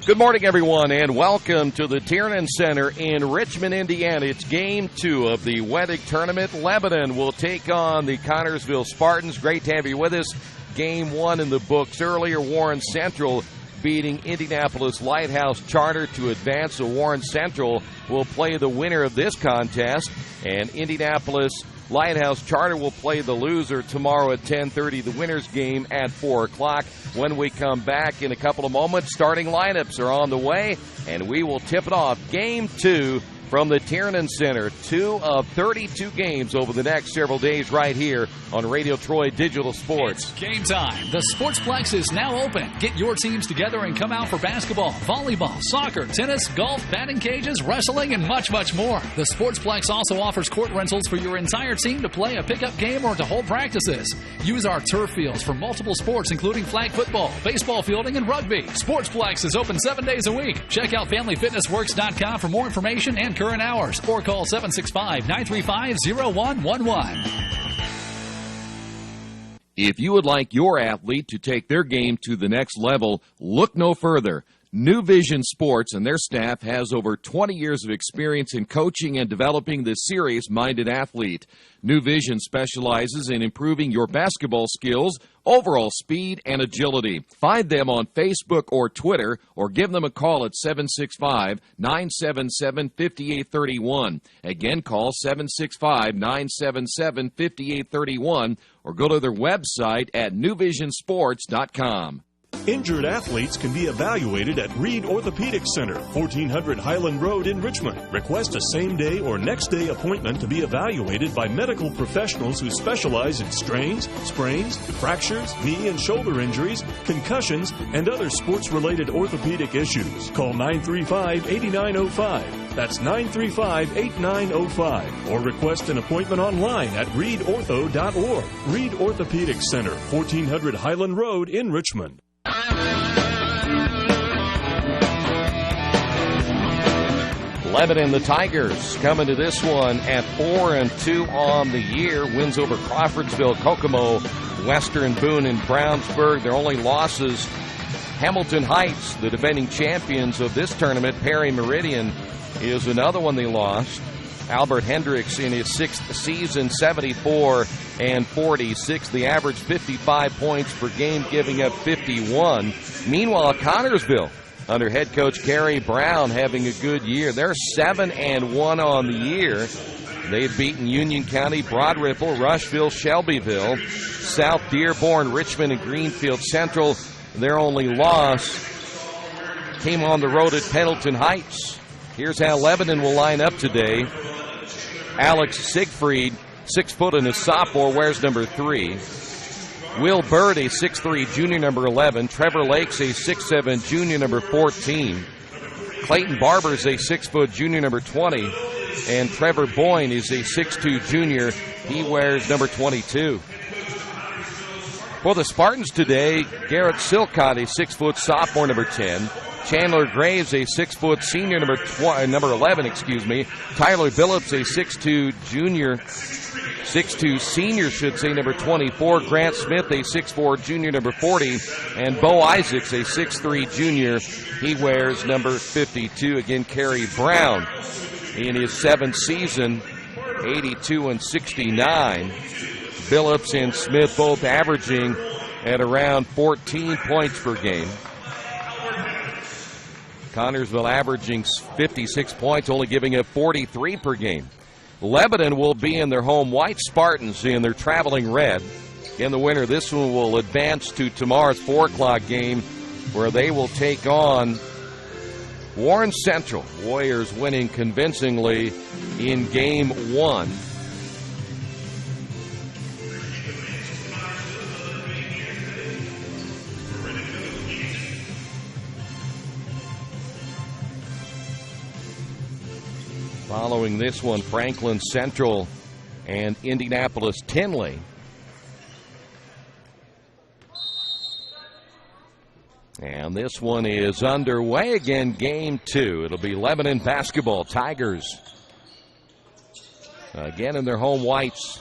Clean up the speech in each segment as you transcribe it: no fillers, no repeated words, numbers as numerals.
Good morning, everyone, and welcome to the Tiernan Center in Richmond, Indiana. It's Game 2 of the Wedding Tournament. Lebanon will take on the Connersville Spartans. Great to have you with us. Game 1 in the books earlier. Warren Central beating Indianapolis Lighthouse Charter to advance. So Warren Central will play the winner of this contest, and Indianapolis Lighthouse Charter will play the loser tomorrow at 10:30. The winner's game at 4 o'clock. When we come back in a couple of moments, starting lineups are on the way, and we will tip it off. Game 2 from the Tiernan Center. 2 of 32 games over the next several days right here on Radio Troy Digital Sports. It's game time. The Sportsplex is now open. Get your teams together and come out for basketball, volleyball, soccer, tennis, golf, batting cages, wrestling, and much, much more. The Sportsplex also offers court rentals for your entire team to play a pickup game or to hold practices. Use our turf fields for multiple sports, including flag football, baseball fielding, and rugby. Sportsplex is open 7 days a week. Check out FamilyFitnessWorks.com for more information and current hours, or call 765-935-0111. If you would like your athlete to take their game to the next level, look no further. New Vision Sports and their staff has over 20 years of experience in coaching and developing the serious-minded athlete. New Vision specializes in improving your basketball skills, overall speed, and agility. Find them on Facebook or Twitter, or give them a call at 765-977-5831. Again, call 765-977-5831, or go to their website at newvisionsports.com. Injured athletes can be evaluated at Reed Orthopedic Center, 1400 Highland Road in Richmond. Request a same-day or next-day appointment to be evaluated by medical professionals who specialize in strains, sprains, fractures, knee and shoulder injuries, concussions, and other sports-related orthopedic issues. Call 935-8905. That's 935-8905. Or request an appointment online at reedortho.org. Reed Orthopedic Center, 1400 Highland Road in Richmond. Lebanon, the Tigers, coming to this one at 4-2 on the year. Wins over Crawfordsville, Kokomo, Western Boone, and Brownsburg. Their only losses, Hamilton Heights, the defending champions of this tournament. Perry Meridian is another one they lost. Albert Hendricks in his 6th season, 74-46. The average 55 points per game, giving up 51. Meanwhile, Connersville, under head coach Kerry Brown, having a good year. They're 7-1 on the year. They've beaten Union County, Broad Ripple, Rushville, Shelbyville, South Dearborn, Richmond, and Greenfield Central. Their only loss came on the road at Pendleton Heights. Here's how Lebanon will line up today. Alex Siegfried, 6 foot and a sophomore, wears number 3. Will Bird, a 6'3", junior, number 11. Trevor Lakes, a 6'7", junior, number 14. Clayton Barber's a 6-foot junior, number 20. And Trevor Boyne is a 6'2", junior. He wears number 22. For the Spartans today, Garrett Silcott, a 6-foot sophomore, number 10. Chandler Graves, a 6-foot senior, number 11. Tyler Billups, a 6'2", junior. 6'2", senior, number 24. Grant Smith, a 6'4", junior, number 40. And Bo Isaacs, a 6'3", junior. He wears number 52. Again, Kerry Brown in his 7th season, 82-69. Billups and Smith both averaging at around 14 points per game. Connersville averaging 56 points, only giving up 43 per game. Lebanon will be in their home white, Spartans in their traveling red. In the winner, this one will advance to tomorrow's 4 o'clock game, where they will take on Warren Central. Warriors winning convincingly in Game 1. Following this one, Franklin Central and Indianapolis Tinley. And this one is underway again, Game 2. It'll be Lebanon basketball. Tigers again in their home whites.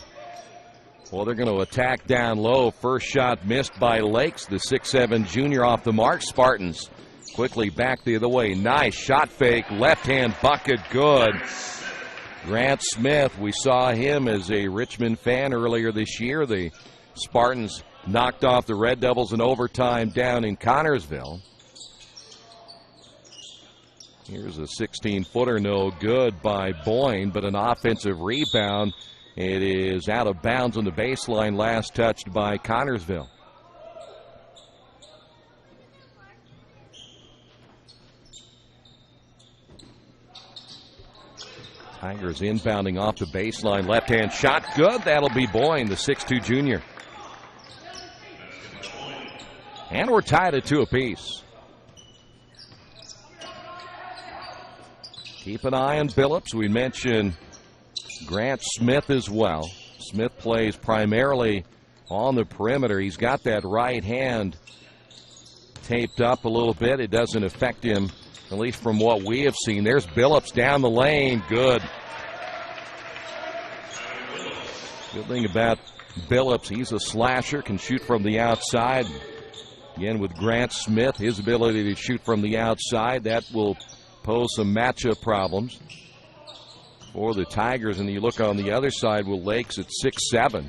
Well, they're going to attack down low. First shot missed by Lakes, the 6'7" junior, off the mark. Spartans quickly back the other way. Nice shot fake, left-hand bucket, good. Grant Smith, we saw him as a Richmond fan earlier this year. The Spartans knocked off the Red Devils in overtime down in Connersville. Here's a 16-footer, no good by Boyne, but an offensive rebound. It is out of bounds on the baseline, last touched by Connersville. Tigers inbounding off the baseline, left-hand shot, good. That'll be Boyne, the 6'2 junior. And we're tied at 2 apiece. Keep an eye on Billups. We mentioned Grant Smith as well. Smith plays primarily on the perimeter. He's got that right hand taped up a little bit. It doesn't affect him, at least from what we have seen. There's Billups down the lane. Good. Good thing about Billups, he's a slasher, can shoot from the outside. Again, with Grant Smith, his ability to shoot from the outside, that will pose some matchup problems for the Tigers. And you look on the other side with Lakes at 6'7".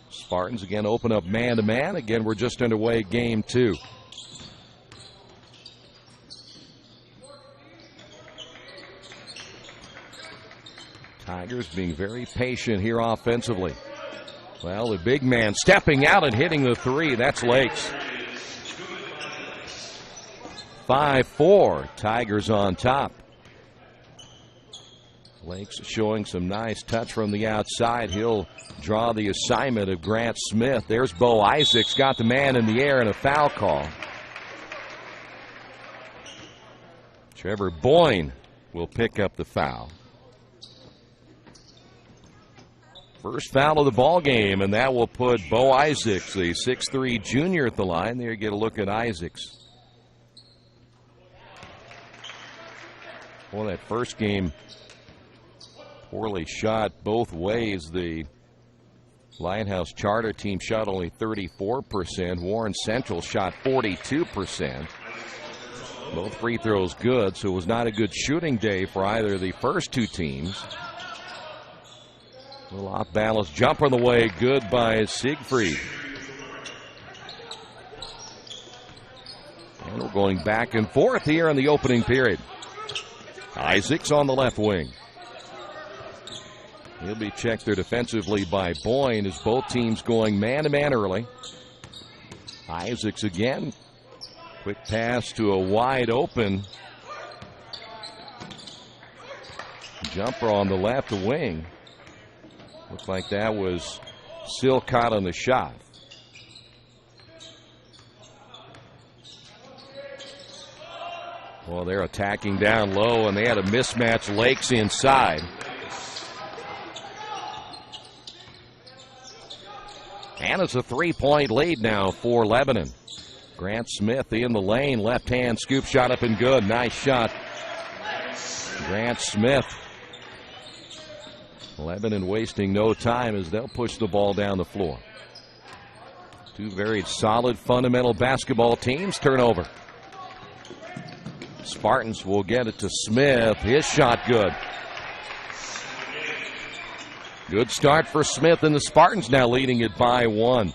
Spartans again open up man-to-man. Again, we're just underway game 2. Tigers being very patient here offensively. Well, the big man stepping out and hitting the 3. That's Lakes. 5-4. Tigers on top. Lakes showing some nice touch from the outside. He'll draw the assignment of Grant Smith. There's Bo Isaacs, got the man in the air and a foul call. Trevor Boyne will pick up the foul. First foul of the ball game, and that will put Bo Isaacs, the 6'3 junior, at the line. There you get a look at Isaacs. Well, that first game poorly shot both ways. The Lighthouse Charter team shot only 34%. Warren Central shot 42%. Both free throws good, so it was not a good shooting day for either of the first 2 teams. A little off-balance jumper on the way, good by Siegfried. And we're going back and forth here in the opening period. Isaacs on the left wing. He'll be checked there defensively by Boyne as both teams going man-to-man early. Isaacs again. Quick pass to a wide open jumper on the left wing. Looks like that was Silcott on the shot. Well, they're attacking down low, and they had a mismatch. Lakes inside. And it's a 3-point lead now for Lebanon. Grant Smith in the lane, left-hand scoop shot up and good. Nice shot. Grant Smith. Lebanon wasting no time as they'll push the ball down the floor. 2 very solid fundamental basketball teams. Turnover. Spartans will get it to Smith. His shot good. Good start for Smith, and the Spartans now leading it by 1.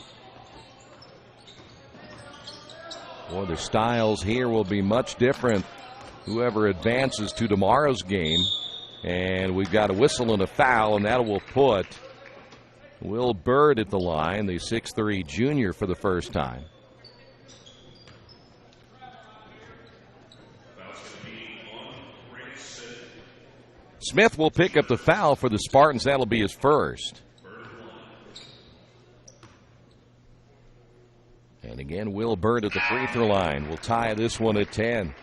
Boy, the styles here will be much different. Whoever advances to tomorrow's game. And we've got a whistle and a foul, and that will put Will Bird at the line, the 6'3 junior, for the first time. Smith will pick up the foul for the Spartans. That'll be his first. And again, Will Bird at the free throw line will tie this one at 10.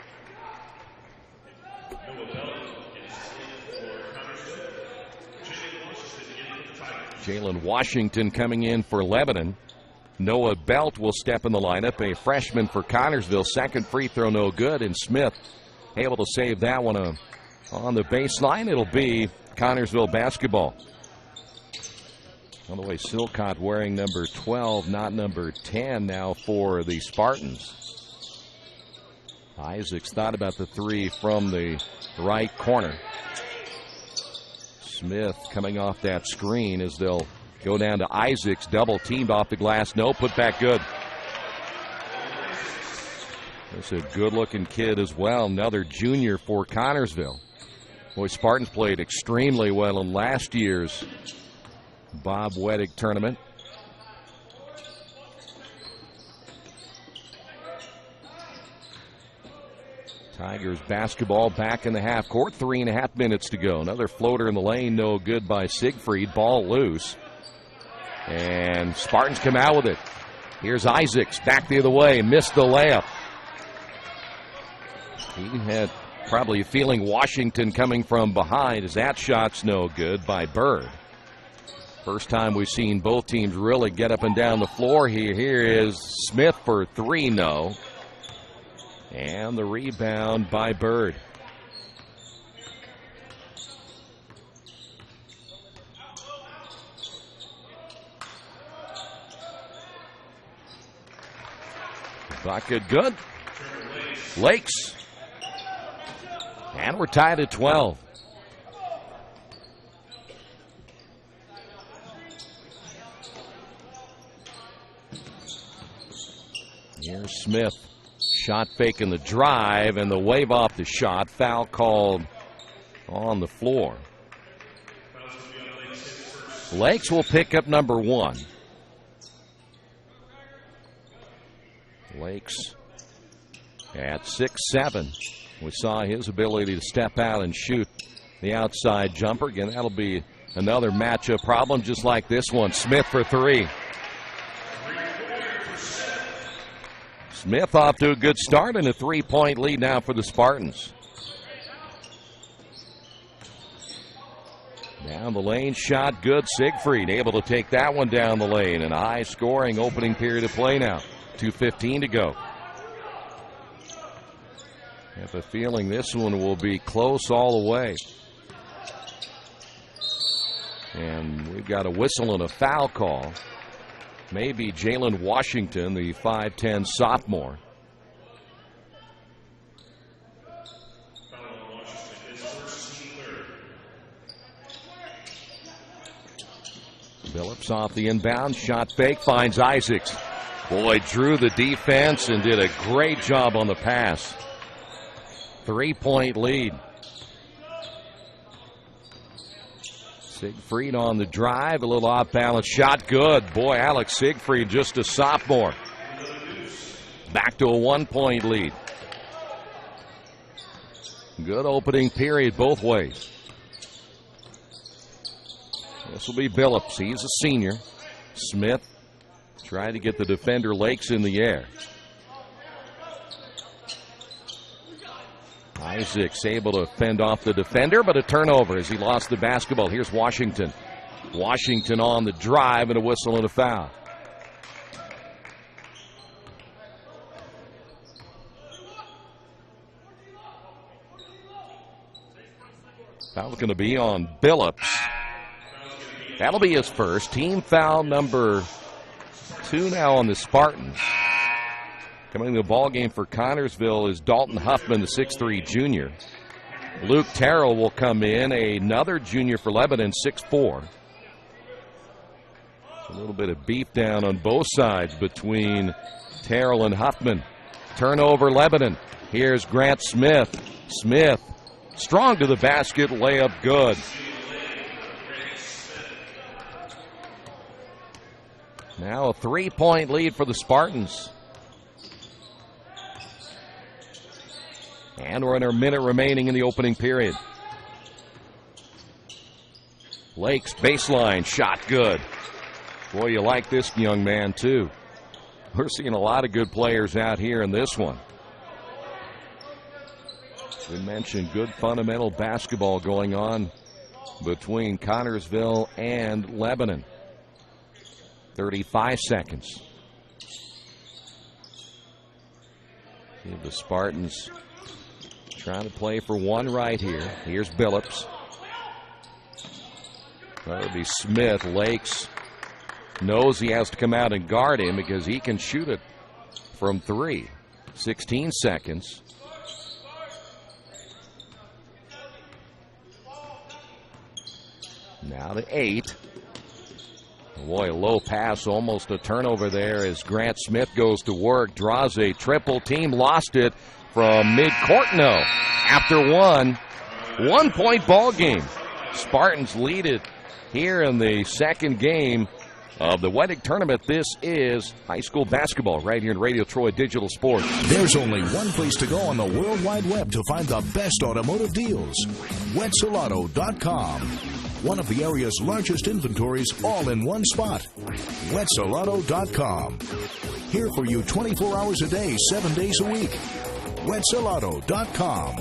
Jalen Washington coming in for Lebanon. Noah Belt will step in the lineup, a freshman for Connersville. Second free throw no good, and Smith able to save that one on the baseline. It'll be Connersville basketball. By the way, Silcott wearing number 12, not number 10 now for the Spartans. Isaacs thought about the three from the right corner. Smith coming off that screen as they'll go down to Isaacs, double teamed off the glass. No, put back good. There's a good looking kid as well, another junior for Connersville. Boy, Spartans played extremely well in last year's Bob Weddick tournament. Tigers basketball back in the half court. 3.5 minutes to go. Another floater in the lane, no good by Siegfried. Ball loose. And Spartans come out with it. Here's Isaacs back the other way. Missed the layup. He had probably a feeling Washington coming from behind as that shot's no good by Bird. First time we've seen both teams really get up and down the floor here. Here is Smith for three, no. And the rebound by Bird. Bucket good. Lakes. And we're tied at 12. Here's Smith. Shot fake in the drive and the wave off the shot. Foul called on the floor. Lakes will pick up number 1. Lakes at 6'7". We saw his ability to step out and shoot the outside jumper. Again, that'll be another matchup problem just like this one. Smith for three. Smith off to a good start and a 3-point lead now for the Spartans. Down the lane shot, good. Siegfried able to take that one down the lane. And a high-scoring opening period of play now. 2:15 to go. I have a feeling this one will be close all the way. And we've got a whistle and a foul call. Maybe Jalen Washington, the 5'10 sophomore. Phillips off the inbound, shot fake, finds Isaacs. Boy, drew the defense and did a great job on the pass. 3-point lead. Siegfried on the drive, a little off-balance shot, good. Boy, Alex Siegfried, just a sophomore. Back to a 1-point lead. Good opening period both ways. This will be Billups. He's a senior. Smith trying to get the defender Lakes in the air. Isaacs able to fend off the defender, but a turnover as he lost the basketball. Here's Washington. Washington on the drive and a whistle and a foul. Foul's going to be on Billups. That'll be his first. Team foul number 2 now on the Spartans. Coming to the ball game for Connersville is Dalton Huffman, the 6'3 junior. Luke Terrell will come in, another junior for Lebanon, 6'4. A little bit of beef down on both sides between Terrell and Huffman. Turnover Lebanon. Here's Grant Smith. Smith strong to the basket, layup good. Now a 3-point lead for the Spartans. And we're in our minute remaining in the opening period. Lakes baseline shot good. Boy, you like this young man too. We're seeing a lot of good players out here in this one. We mentioned good fundamental basketball going on between Connersville and Lebanon. 35 seconds. See the Spartans trying to play for one right here. Here's Billups. That would be Smith. Lakes knows he has to come out and guard him because he can shoot it from 3. 16 seconds. Now to 8. Boy, a low pass, almost a turnover there as Grant Smith goes to work, draws a triple. Team lost it from midcourt. No, after 1-point ball game. Spartans lead it here in the second game of the Weddick tournament. This is high school basketball right here in Radio Troy Digital Sports. There's only one place to go on the World Wide Web to find the best automotive deals. Wetzelauto.com. One of the area's largest inventories all in one spot. Wetzelauto.com. Here for you 24 hours a day, 7 days a week. Wetzelauto.com.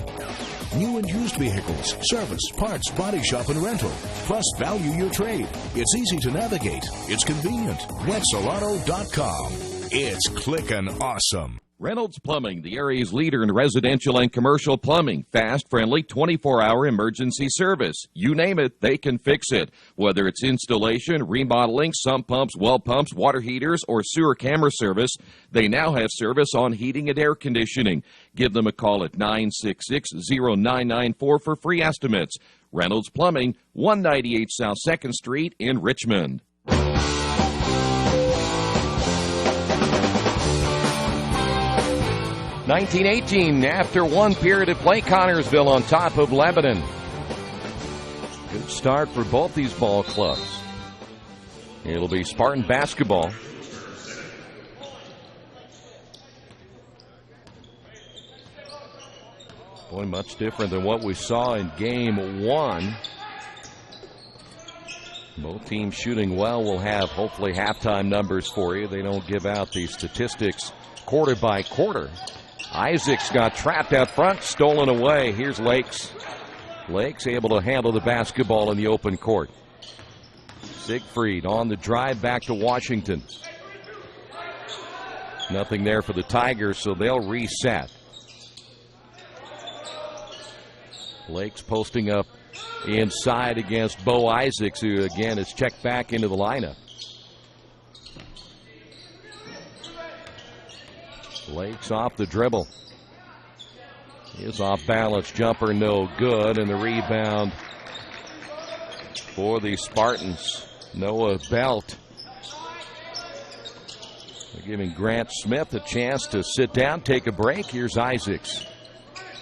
New and used vehicles, service, parts, body shop, and rental. Plus, value your trade. It's easy to navigate. It's convenient. Wetzelauto.com. It's clickin' awesome. Reynolds Plumbing, the area's leader in residential and commercial plumbing. Fast, friendly, 24-hour emergency service. You name it, they can fix it. Whether it's installation, remodeling, sump pumps, well pumps, water heaters, or sewer camera service, they now have service on heating and air conditioning. Give them a call at 966-0994 for free estimates. Reynolds Plumbing, 198 South 2nd Street in Richmond. 19-18 after one period of play. Connersville on top of Lebanon. Good start for both these ball clubs. It'll be Spartan basketball. Boy, much different than what we saw in game 1. Both teams shooting well. We'll have hopefully halftime numbers for you. They don't give out the statistics quarter by quarter. Isaacs got trapped out front, stolen away. Here's Lakes. Lakes able to handle the basketball in the open court. Siegfried on the drive back to Washington. Nothing there for the Tigers, so they'll reset. Lakes posting up inside against Bo Isaacs, who again is checked back into the lineup. Lakes off the dribble. His off-balance jumper no good, and the rebound for the Spartans. Noah Belt. They're giving Grant Smith a chance to sit down, take a break. Here's Isaacs.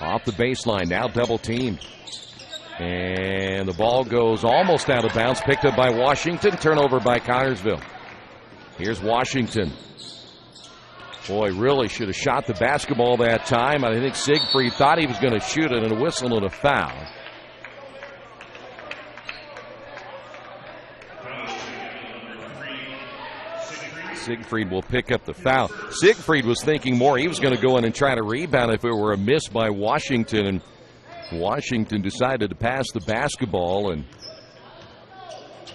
Off the baseline, now double teamed. And the ball goes almost out of bounds, picked up by Washington, turnover by Connersville. Here's Washington. Boy, really should have shot the basketball that time. I think Siegfried thought he was going to shoot it, and a whistle and a foul. Siegfried will pick up the foul. Siegfried was thinking more he was going to go in and try to rebound if it were a miss by Washington, and Washington decided to pass the basketball, and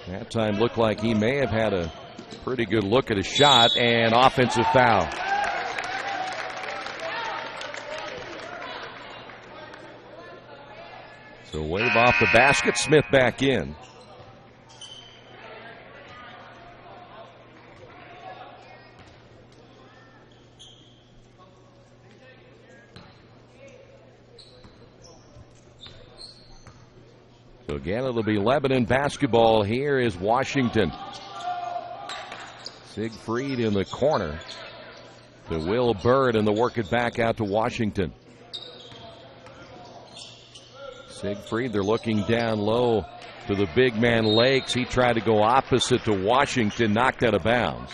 that time looked like he may have had a pretty good look at his shot, and offensive foul. So wave off the basket, Smith back in. So again, it'll be Lebanon basketball. Here is Washington. Siegfried in the corner to Will Bird, and they'll work it back out to Washington. Siegfried, they're looking down low to the big man Lakes. He tried to go opposite to Washington, knocked out of bounds.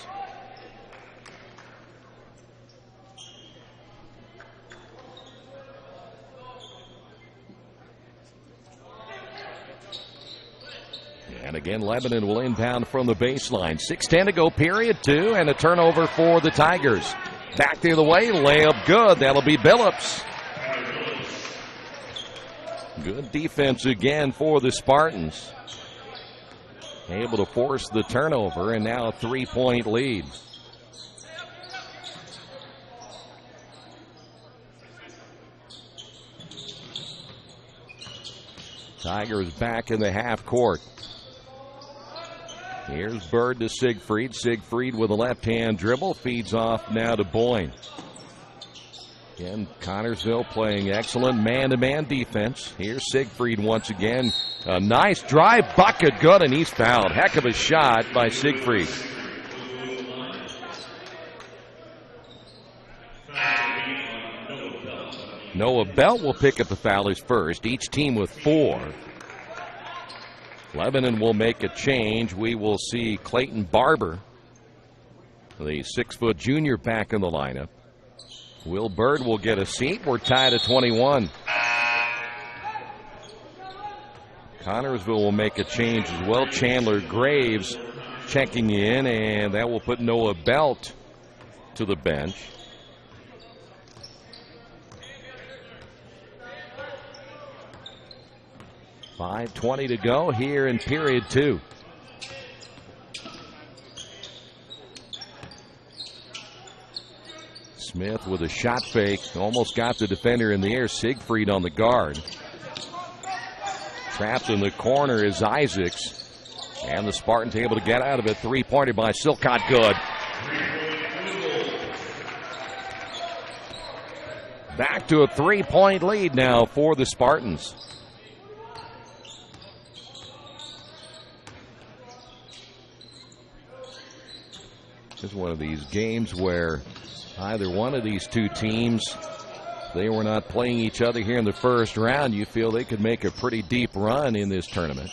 And again, Lebanon will inbound from the baseline. 6:10 to go, period 2, and a turnover for the Tigers. Back the other way, layup good. That'll be Billups. Good defense again for the Spartans. Able to force the turnover, and now a 3-point lead. Tigers back in the half court. Here's Bird to Siegfried. Siegfried with a left-hand dribble. Feeds off now to Boyne. Again, Connersville playing excellent man-to-man defense. Here's Siegfried once again. A nice drive, bucket good, and he's fouled. Heck of a shot by Siegfried. Noah Belt will pick up the foul his first. Each team with 4. Lebanon will make a change. We will see Clayton Barber, the 6-foot junior, back in the lineup. Will Bird will get a seat. We're tied at 21. Connersville will make a change as well. Chandler Graves checking in, and that will put Noah Belt to the bench. .5:20 to go here in period 2. Smith with a shot fake. Almost got the defender in the air. Siegfried on the guard. Trapped in the corner is Isaacs. And the Spartans able to get out of it. 3-pointer by Silcott. Good. Back to a 3-point lead now for the Spartans. This is one of these games where either one of these two teams, they were not playing each other here in the first round. You feel they could make a pretty deep run in this tournament.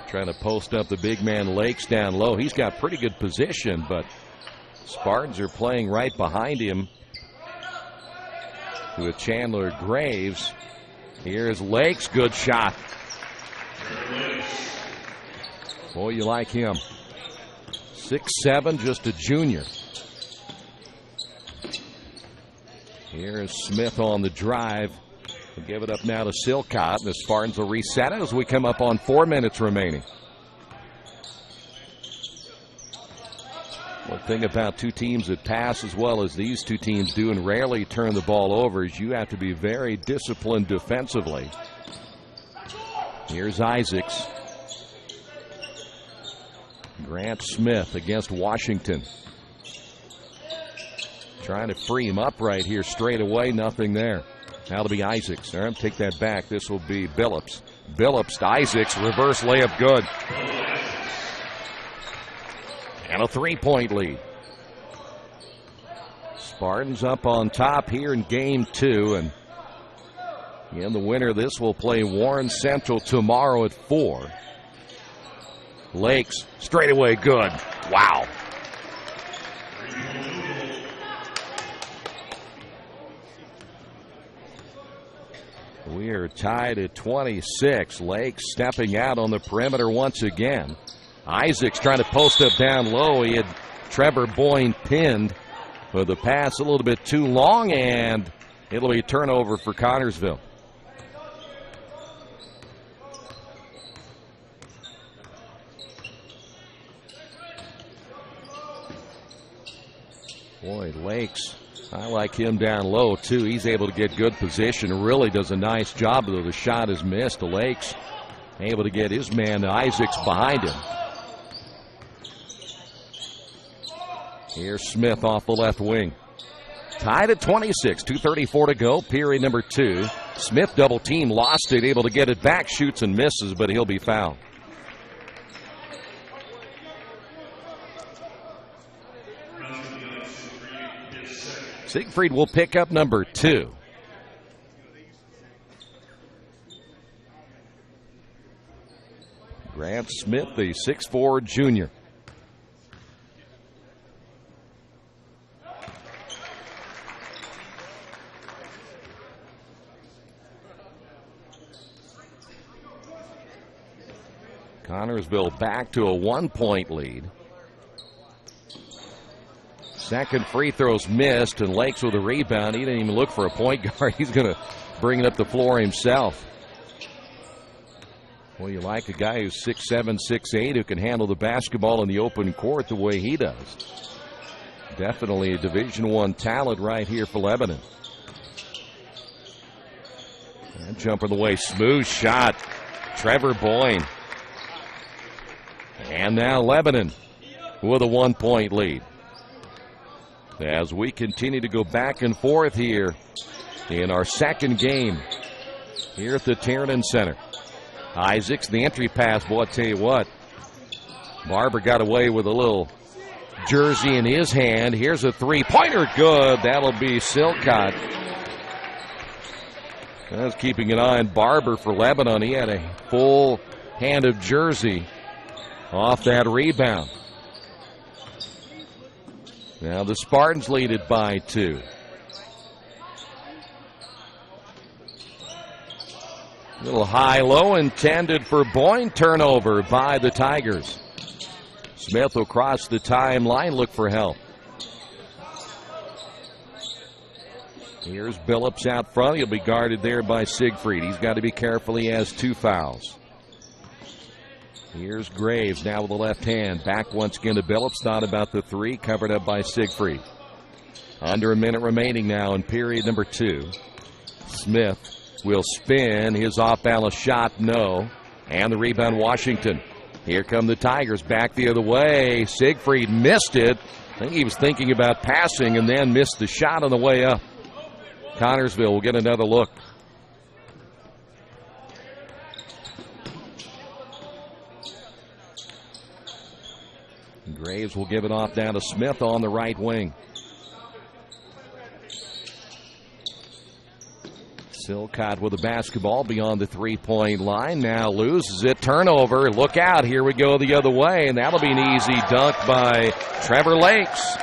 Trying to post up the big man Lakes down low. He's got pretty good position, but Spartans are playing right behind him with Chandler Graves. Here's Lakes. Good shot. Boy, you like him. 6'7", just a junior. Here's Smith on the drive. We'll give it up now to Silcott. The Spartans will reset it as we come up on 4 minutes remaining. One thing about two teams that pass as well as these two teams do and rarely turn the ball over is you have to be very disciplined defensively. Here's Isaacs. Grant Smith against Washington. Trying to free him up right here straight away. Nothing there. Now it'll be Isaacs. All right, take that back. This will be Billups. Billups to Isaacs. Reverse layup good. And a 3-point lead. Spartans up on top here in game 2. And in the winner of this will play Warren Central tomorrow at 4. Lakes, straight away, good. Wow. We are tied at 26. Lakes stepping out on the perimeter once again. Isaacs trying to post up down low. He had Trevor Boyne pinned, but the pass a little bit too long, and it'll be a turnover for Connersville. Boy, Lakes, I like him down low, too. He's able to get good position. Really does a nice job, though the shot is missed. The Lakes able to get his man, Isaacs, behind him. Here's Smith off the left wing. Tied at 26, 2:34 to go, period number 2. Smith double team, lost it, able to get it back, shoots and misses, but he'll be fouled. Siegfried will pick up number 2. Grant Smith, the 6'4" junior. Connersville back to a 1-point lead. Second free throw's missed, and Lakes with a rebound. He didn't even look for a point guard. He's going to bring it up the floor himself. Well, you like a guy who's 6'7", 6'8", who can handle the basketball in the open court the way he does. Definitely a Division I talent right here for Lebanon. And jumper the way, smooth shot. Trevor Boyne. And now Lebanon with a 1-point lead. As we continue to go back and forth here in our second game here at the Tarrant Center. Isaacs, the entry pass. Boy, I tell you what, Barber got away with a little jersey in his hand. Here's a three-pointer. Good. That'll be Silcott. I was keeping an eye on Barber for Lebanon. He had a full hand of jersey off that rebound. Now the Spartans lead it by 2. Little high-low intended for Boyne. Turnover by the Tigers. Smith will cross the timeline, look for help. Here's Billups out front. He'll be guarded there by Siegfried. He's got to be careful. He has 2 fouls. Here's Graves now with the left hand. Back once again to Billups. Thought about the 3. Covered up by Siegfried. Under a minute remaining now in period number 2. Smith will spin. His off-balance shot, no. And the rebound, Washington. Here come the Tigers back the other way. Siegfried missed it. I think he was thinking about passing and then missed the shot on the way up. Connersville will get another look. Graves will give it off down to Smith on the right wing. Silcott with the basketball beyond the three-point line. Now loses it. Turnover. Look out. Here we go the other way, and that'll be an easy dunk by Trevor Lakes.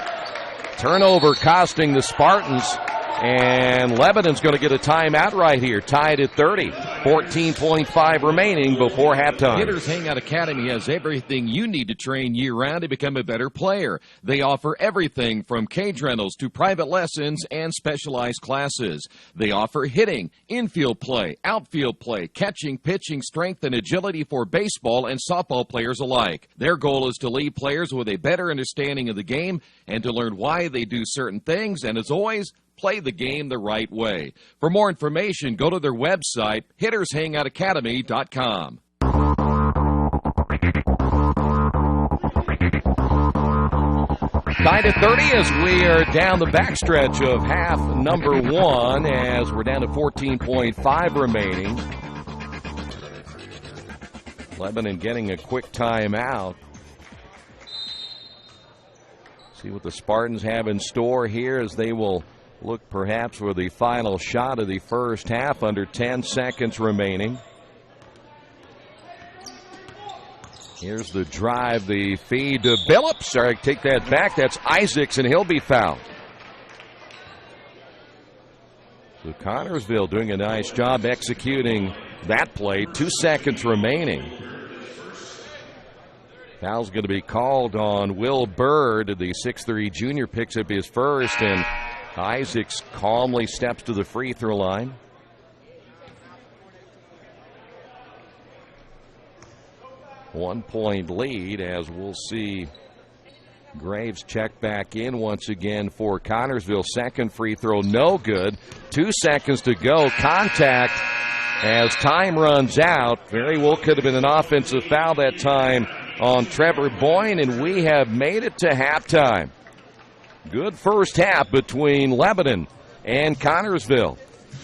Turnover costing the Spartans. And Lebanon's going to get a timeout right here. Tied at 30. 14.5 remaining before halftime. Hitters Hangout Academy has everything you need to train year-round to become a better player. They offer everything from cage rentals to private lessons and specialized classes. They offer hitting, infield play, outfield play, catching, pitching, strength, and agility for baseball and softball players alike. Their goal is to leave players with a better understanding of the game and to learn why they do certain things, and as always, play the game the right way. For more information, go to their website, hittershangoutacademy.com. Tied at 30 as we are down the backstretch of half number 1 as we're down to 14.5 remaining. Lebanon getting a quick timeout. See what the Spartans have in store here as they will look perhaps for the final shot of the first half. Under 10 seconds remaining. Here's the drive, the feed to Billups. Sorry, take that back. That's Isaacs, and he'll be fouled. So Connersville doing a nice job executing that play. 2 seconds remaining. Foul's going to be called on Will Bird. The 6'3 junior picks up his first, and Isaacs calmly steps to the free throw line. One-point lead as we'll see Graves check back in once again for Connersville. Second free throw, no good. 2 seconds to go. Contact as time runs out. Very well could have been an offensive foul that time on Trevor Boyne, and we have made it to halftime. Good first half between Lebanon and Connersville.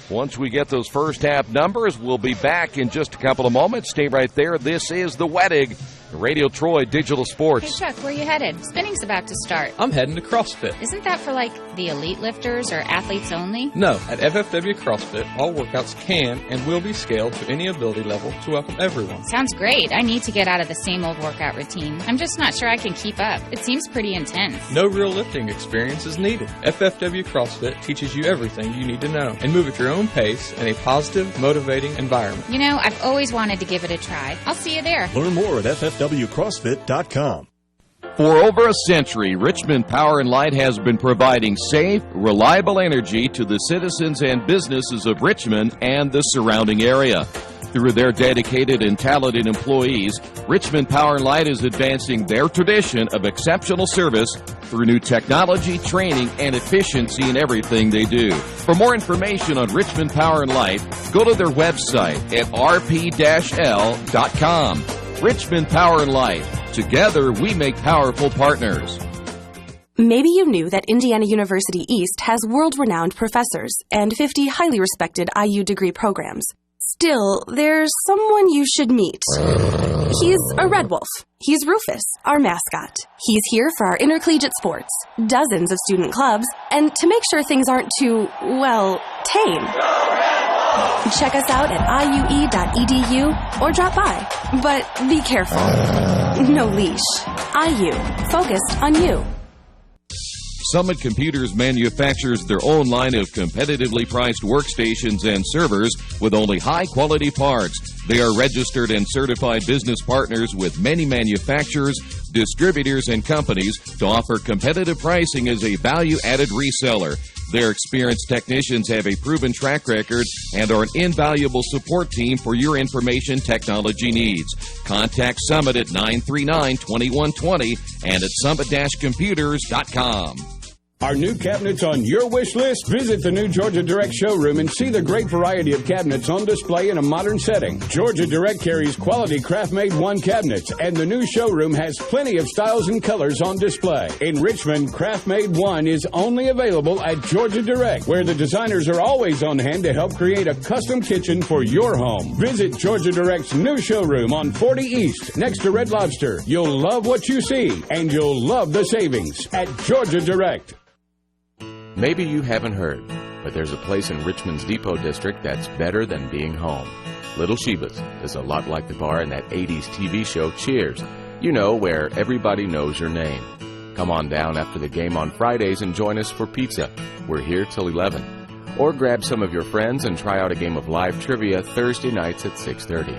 Once we get those first half numbers, we'll be back in just a couple of moments. Stay right there. This is the Wedig, Radio Troy Digital Sports. Hey, Chuck, where are you headed? Spinning's about to start. I'm heading to CrossFit. Isn't that for, like, the elite lifters or athletes only? No, at FFW CrossFit, all workouts can and will be scaled to any ability level to welcome everyone. Sounds great. I need to get out of the same old workout routine. I'm just not sure I can keep up. It seems pretty intense. No real lifting experience is needed. FFW CrossFit teaches you everything you need to know and move at your own pace in a positive, motivating environment. You know, I've always wanted to give it a try. I'll see you there. Learn more at ffwcrossfit.com. For over a century, Richmond Power and Light has been providing safe, reliable energy to the citizens and businesses of Richmond and the surrounding area. Through their dedicated and talented employees, Richmond Power and Light is advancing their tradition of exceptional service through new technology, training, and efficiency in everything they do. For more information on Richmond Power and Light, go to their website at rp-l.com. Richmond Power and Light, Together, we make powerful partners. Maybe you knew that Indiana University East has world-renowned professors and 50 highly respected IU degree programs. Still, there's someone you should meet. He's a red wolf. He's Rufus, our mascot. He's here for our intercollegiate sports, dozens of student clubs, and to make sure things aren't too, well, tame. Check us out at iue.edu or drop by. But be careful. No leash. IU. Focused on you. Summit Computers manufactures their own line of competitively priced workstations and servers with only high-quality parts. They are registered and certified business partners with many manufacturers, distributors, and companies to offer competitive pricing as a value-added reseller. Their experienced technicians have a proven track record and are an invaluable support team for your information technology needs. Contact Summit at 939-2120 and at summit-computers.com. Are new cabinets on your wish list? Visit the new Georgia Direct showroom and see the great variety of cabinets on display in a modern setting. Georgia Direct carries quality craft-made one cabinets, and the new showroom has plenty of styles and colors on display. In Richmond, craft-made one is only available at Georgia Direct, where the designers are always on hand to help create a custom kitchen for your home. Visit Georgia Direct's new showroom on 40 East, next to Red Lobster. You'll love what you see, and you'll love the savings at Georgia Direct. Maybe you haven't heard, but there's a place in Richmond's Depot District that's better than being home. Little Sheba's is a lot like the bar in that 80s TV show Cheers. You know, where everybody knows your name. Come on down after the game on Fridays and join us for pizza. We're here till 11. Or grab some of your friends and try out a game of live trivia Thursday nights at 6:30.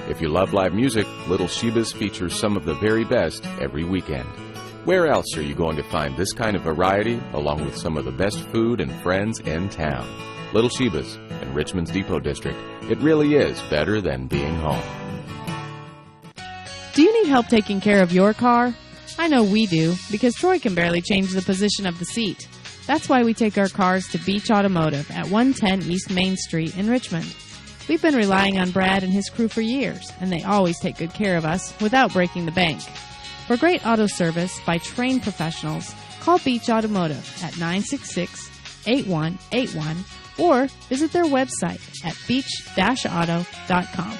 If you love live music, Little Sheba's features some of the very best every weekend. Where else are you going to find this kind of variety, along with some of the best food and friends in town? Little Sheba's in Richmond's Depot District. It really is better than being home. Do you need help taking care of your car? I know we do, because Troy can barely change the position of the seat. That's why we take our cars to Beach Automotive at 110 East Main Street in Richmond. We've been relying on Brad and his crew for years, and they always take good care of us without breaking the bank. For great auto service by trained professionals, call Beach Automotive at 966-8181 or visit their website at beach-auto.com.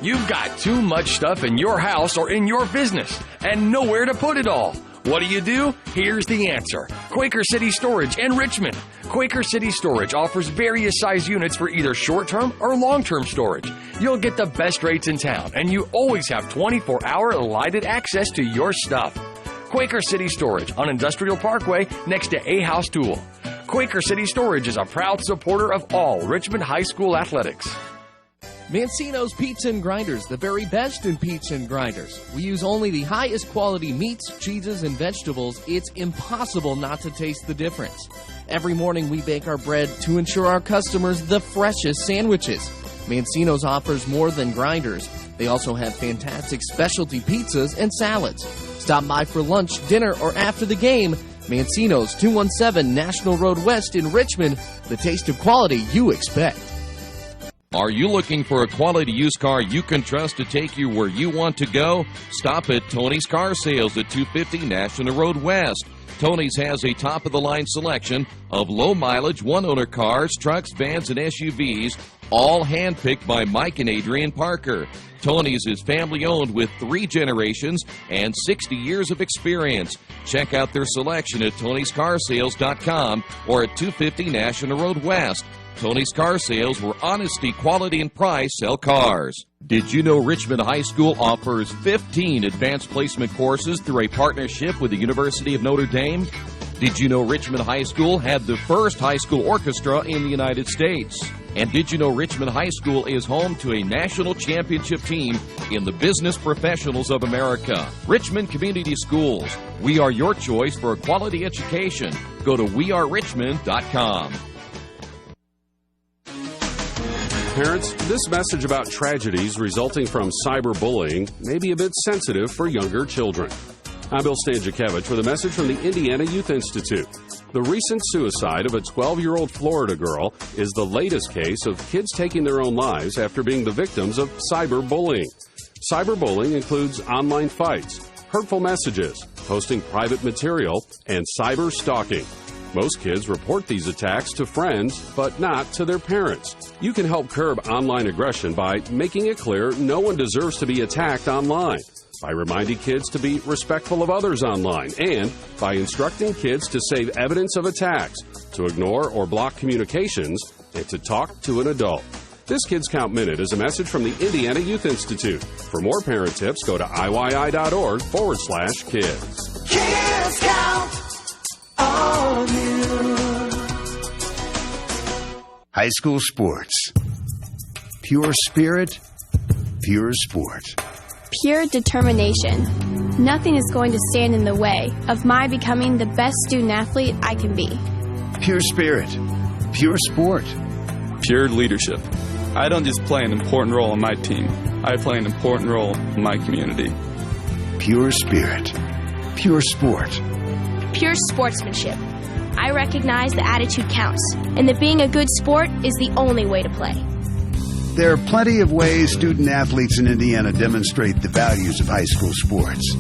You've got too much stuff in your house or in your business and nowhere to put it all. What do? Here's the answer. Quaker City Storage in Richmond. Quaker City Storage offers various size units for either short-term or long-term storage. You'll get the best rates in town, and you always have 24-hour lighted access to your stuff. Quaker City Storage on Industrial Parkway next to A House Tool. Quaker City Storage is a proud supporter of all Richmond High School athletics. Mancino's Pizza and Grinders, the very best in pizza and grinders. We use only the highest quality meats, cheeses, and vegetables. It's impossible not to taste the difference. Every morning we bake our bread to ensure our customers the freshest sandwiches. Mancino's offers more than grinders. They also have fantastic specialty pizzas and salads. Stop by for lunch, dinner, or after the game. Mancino's, 217 National Road West in Richmond. The taste of quality you expect. Are you looking for a quality used car you can trust to take you where you want to go? Stop at Tony's Car Sales at 250 National Road West. Tony's has a top-of-the-line selection of low-mileage, one-owner cars, trucks, vans, and SUVs, all handpicked by Mike and Adrian Parker. Tony's is family-owned with 3 generations and 60 years of experience. Check out their selection at Tony'sCarsales.com or at 250 National Road West. Tony's Car Sales, where honesty, quality, and price sell cars. Did you know Richmond High School offers 15 advanced placement courses through a partnership with the University of Notre Dame? Did you know Richmond High School had the first high school orchestra in the United States? And did you know Richmond High School is home to a national championship team in the Business Professionals of America? Richmond Community Schools. We are your choice for a quality education. Go to wearerichmond.com. Parents, this message about tragedies resulting from cyberbullying may be a bit sensitive for younger children. I'm Bill Stanczykiewicz with a message from the Indiana Youth Institute. The recent suicide of a 12-year-old Florida girl is the latest case of kids taking their own lives after being the victims of cyberbullying. Cyberbullying includes online fights, hurtful messages, posting private material, and cyber stalking. Most kids report these attacks to friends, but not to their parents. You can help curb online aggression by making it clear no one deserves to be attacked online, by reminding kids to be respectful of others online, and by instructing kids to save evidence of attacks, to ignore or block communications, and to talk to an adult. This Kids Count Minute is a message from the Indiana Youth Institute. For more parent tips, go to IYI.org/kids. Kids Count on you. High school sports. Pure spirit, pure sport. Pure determination. Nothing is going to stand in the way of my becoming the best student athlete I can be. Pure spirit, pure sport. Pure leadership. I don't just play an important role on my team. I play an important role in my community. Pure spirit, pure sport. Pure sportsmanship. I recognize that attitude counts, and that being a good sport is the only way to play. There are plenty of ways student athletes in Indiana demonstrate the values of high school sports.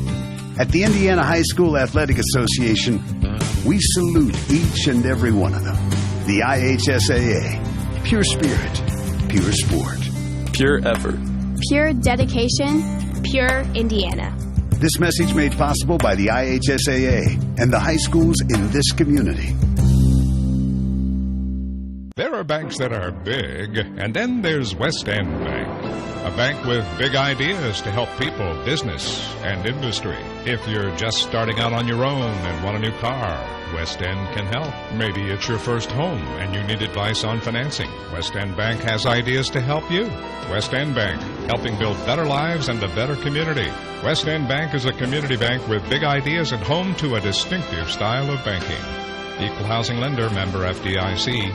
At the Indiana High School Athletic Association, we salute each and every one of them. The IHSAA, pure spirit, pure sport. Pure effort. Pure dedication, pure Indiana. This message made possible by the IHSAA and the high schools in this community. There are banks that are big, and then there's West End Bank. A bank with big ideas to help people, business, and industry. If you're just starting out on your own and want a new car, West End can help. Maybe it's your first home and you need advice on financing. West End Bank has ideas to help you. West End Bank, helping build better lives and a better community. West End Bank is a community bank with big ideas and home to a distinctive style of banking. Equal housing lender, member FDIC.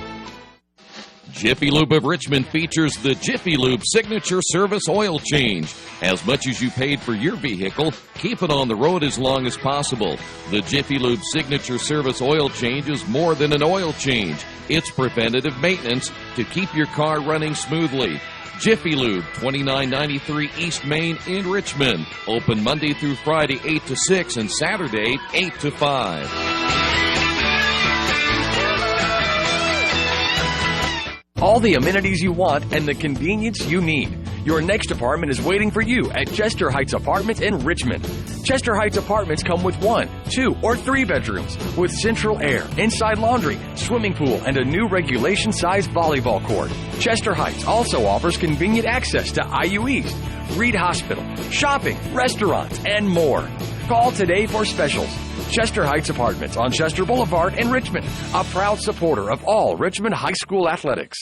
Jiffy Lube of Richmond features the Jiffy Lube Signature Service Oil Change. As much as you paid for your vehicle, keep it on the road as long as possible. The Jiffy Lube Signature Service Oil Change is more than an oil change. It's preventative maintenance to keep your car running smoothly. Jiffy Lube, 2993 East Main in Richmond. Open Monday through Friday, 8 to 6, and Saturday, 8 to 5. All the amenities you want and the convenience you need. Your next apartment is waiting for you at Chester Heights Apartments in Richmond. Chester Heights Apartments come with 1, 2, or 3 bedrooms with central air, inside laundry, swimming pool, and a new regulation-sized volleyball court. Chester Heights also offers convenient access to IU East, Reed Hospital, shopping, restaurants, and more. Call today for specials. Chester Heights Apartments on Chester Boulevard in Richmond, a proud supporter of all Richmond High School athletics.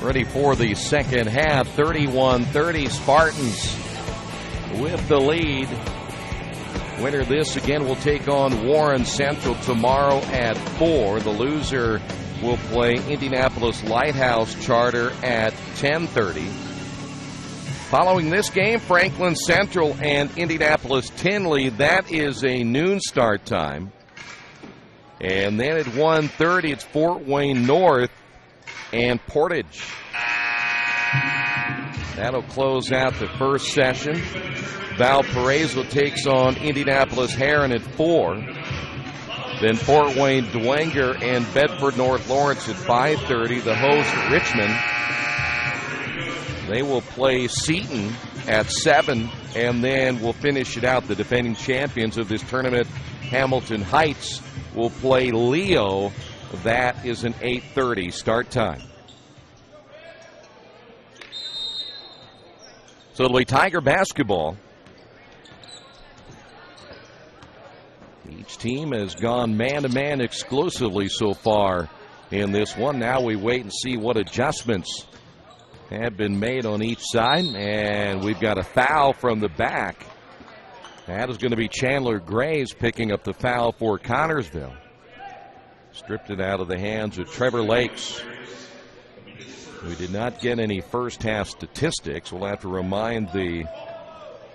Ready for the second half, 31-30, Spartans with the lead. Winner this again will take on Warren Central tomorrow at 4. The loser will play Indianapolis Lighthouse Charter at 10:30. Following this game, Franklin Central and Indianapolis Tinley. That is a noon start time. And then at 1:30, it's Fort Wayne North and Portage. That'll close out the first session. Valparaiso takes on Indianapolis Heron at 4. Then Fort Wayne Dwenger and Bedford North Lawrence at 5:30. The host, Richmond, they will play Seton at 7, and then we'll finish it out. The defending champions of this tournament, Hamilton Heights, will play Leo. That is an 8:30 start time. So it'll be Tiger basketball. Each team has gone man-to-man exclusively so far in this one. Now we wait and see what adjustments have been made on each side. And we've got a foul from the back. That is going to be Chandler Graves picking up the foul for Connersville. Stripped it out of the hands of Trevor Lakes. We did not get any first half statistics. We'll have to remind the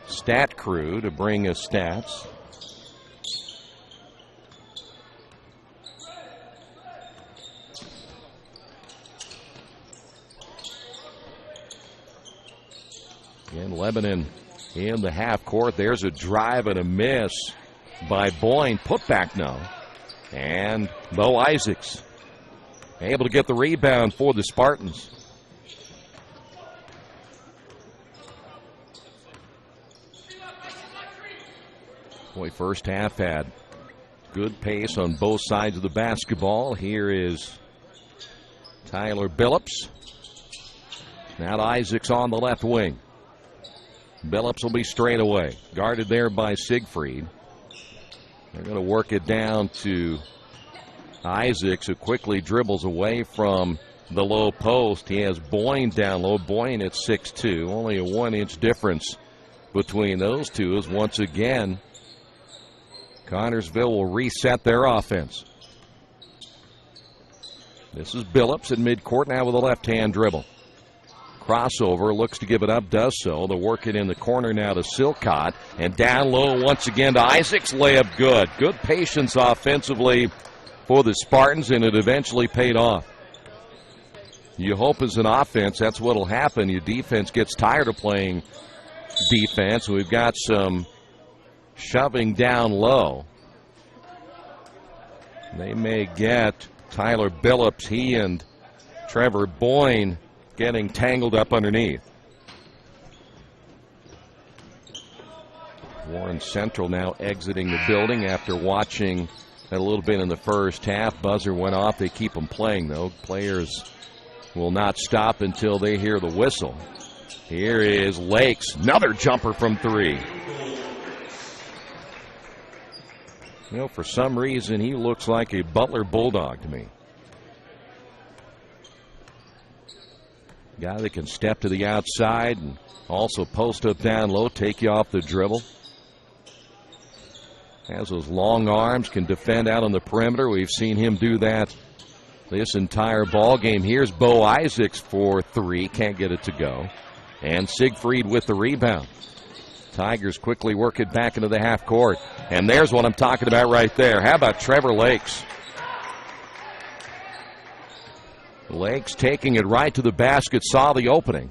stat crew to bring us stats. And Lebanon in the half court. There's a drive and a miss by Boyne. Put back no. And Bo Isaacs able to get the rebound for the Spartans. Boy, first half had good pace on both sides of the basketball. Here is Tyler Billups. Now to Isaacs on the left wing. Billups will be straight away. Guarded there by Siegfried. They're going to work it down to Isaacs, who quickly dribbles away from the low post. He has Boyne down low. Boyne at 6'2". Only a 1-inch difference between those two, as once again Connersville will reset their offense. This is Billups at midcourt now with a left-hand dribble. Crossover, looks to give it up, does so. They'll work it in the corner now to Silcott. And down low once again to Isaacs. Layup good. Good patience offensively for the Spartans, and it eventually paid off. You hope as an offense that's what will happen. Your defense gets tired of playing defense. We've got some shoving down low. They may get Tyler Billups. He and Trevor Boyne getting tangled up underneath. Warren Central now exiting the building after watching a little bit in the first half. Buzzer went off. They keep them playing, though. Players will not stop until they hear the whistle. Here is Lakes. Another jumper from three. You know, for some reason, he looks like a Butler Bulldog to me. Guy that can step to the outside and also post up down low, take you off the dribble. Has those long arms, can defend out on the perimeter. We've seen him do that this entire ball game. Here's Bo Isaacs for three. Can't get it to go. And Siegfried with the rebound. Tigers quickly work it back into the half court. And there's what I'm talking about right there. How about Trevor Lakes? Lakes taking it right to the basket, saw the opening.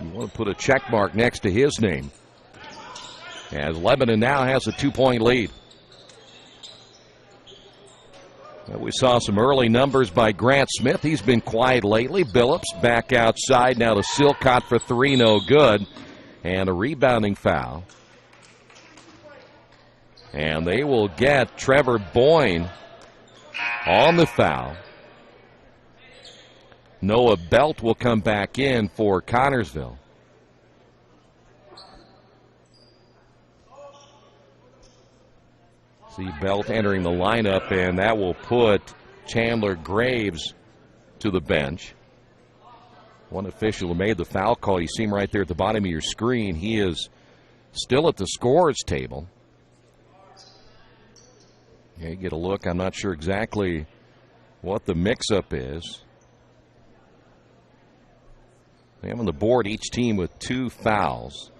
You want to put a check mark next to his name, as Lebanon now has a 2-point lead. We saw some early numbers by Grant Smith. He's been quiet lately. Billups back outside now to Silcott for three, no good. And a rebounding foul. And they will get Trevor Boyne on the foul. Noah Belt will come back in for Connersville. See Belt entering the lineup, and that will put Chandler Graves to the bench. One official who made the foul call, you see him right there at the bottom of your screen. He is still at the scorer's table. Yeah, you get a look. I'm not sure exactly what the mix-up is. They have on the board each team with 2 fouls.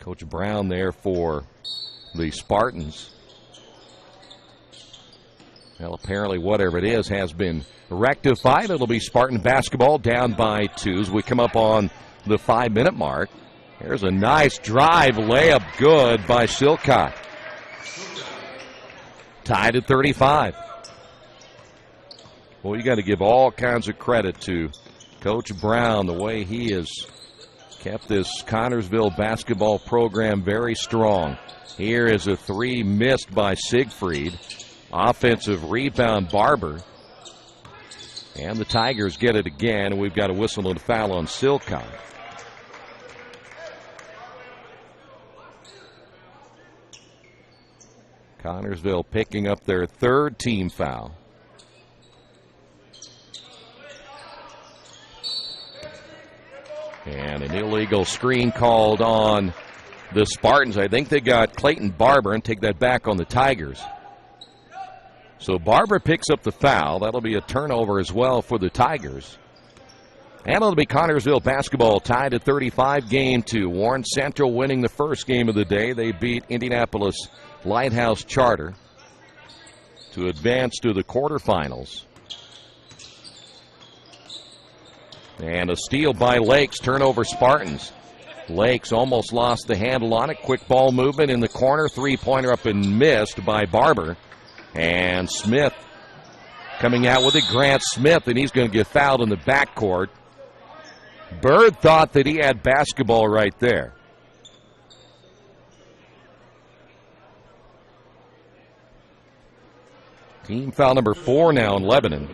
Coach Brown there for the Spartans. Well, apparently whatever it is has been rectified. It'll be Spartan basketball down by 2 as we come up on the 5-minute mark. There's a nice drive layup good by Silcott. Tied at 35. Well, you got to give all kinds of credit to Coach Brown, the way he has kept this Connersville basketball program very strong. Here is a 3 missed by Siegfried. Offensive rebound, Barber. And the Tigers get it again, and we've got a whistle and a foul on Silcott. Connersville picking up their 3rd team foul. And an illegal screen called on the Spartans. I think they got Clayton Barber, and take that back on the Tigers. So Barber picks up the foul. That'll be a turnover as well for the Tigers. And it'll be Connersville basketball tied at 35, game 2. Warren Central winning the first game of the day. They beat Indianapolis Lighthouse Charter to advance to the quarterfinals. And a steal by Lakes, turnover Spartans. Lakes almost lost the handle on it. Quick ball movement in the corner. Three-pointer up and missed by Barber. And Smith coming out with it. Grant Smith, and he's going to get fouled in the backcourt. Bird thought that he had basketball right there. Team foul number 4 now in Lebanon.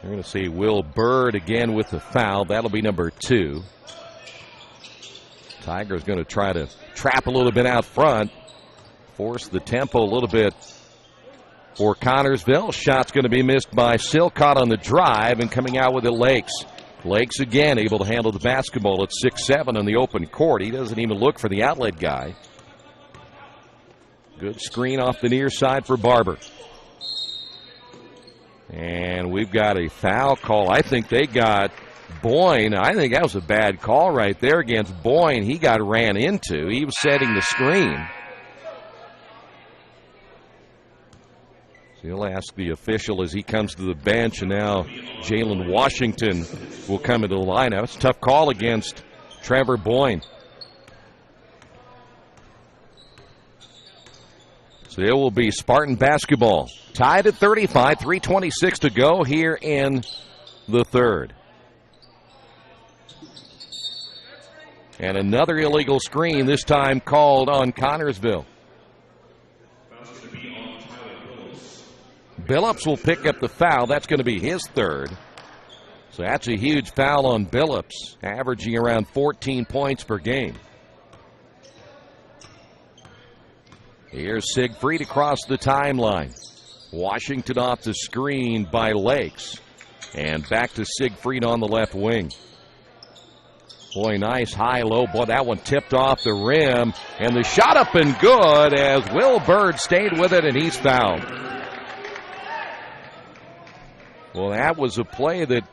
You're going to see Will Bird again with the foul. That'll be number 2. Tiger's going to try to trap a little bit out front, force the tempo a little bit for Connersville. Shot's going to be missed by Silcott on the drive, and coming out with it, Lakes. Lakes again able to handle the basketball at 6'7" on the open court. He doesn't even look for the outlet guy. Good screen off the near side for Barber. And we've got a foul call. I think they got Boyne. I think that was a bad call right there against Boyne. He got ran into. He was setting the screen. So he'll ask the official as he comes to the bench, and now Jalen Washington will come into the lineup. It's a tough call against Trevor Boyne. So it will be Spartan basketball. Tied at 35, 3:26 to go here in the third. And another illegal screen, this time called on Connersville. Billups will pick up the foul. That's going to be his third. So that's a huge foul on Billups, averaging around 14 points per game. Here's Siegfried across the timeline. Washington off the screen by Lakes. And back to Siegfried on the left wing. Boy, nice high-low. Boy, that one tipped off the rim. And the shot up and good as Will Bird stayed with it, and he's fouled. Well, that was a play that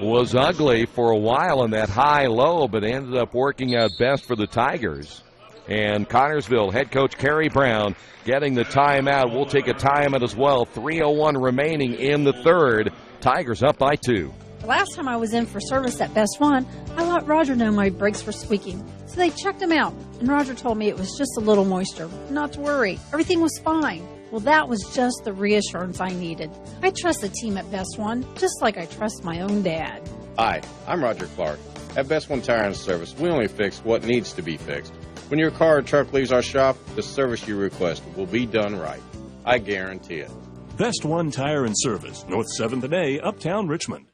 was ugly for a while in that high-low, but ended up working out best for the Tigers. And Connersville head coach Kerry Brown getting the timeout. We'll take a timeout as well. 3:01 remaining in the third. Tigers up by 2. The last time I was in for service at Best One, I let Roger know my brakes were squeaking. So they checked them out, and Roger told me it was just a little moisture. Not to worry. Everything was fine. Well, that was just the reassurance I needed. I trust the team at Best One, just like I trust my own dad. Hi, I'm Roger Clark. At Best One Tire and Service, we only fix what needs to be fixed. When your car or truck leaves our shop, the service you request will be done right. I guarantee it. Best One Tire and Service, North 7th and A, Uptown Richmond.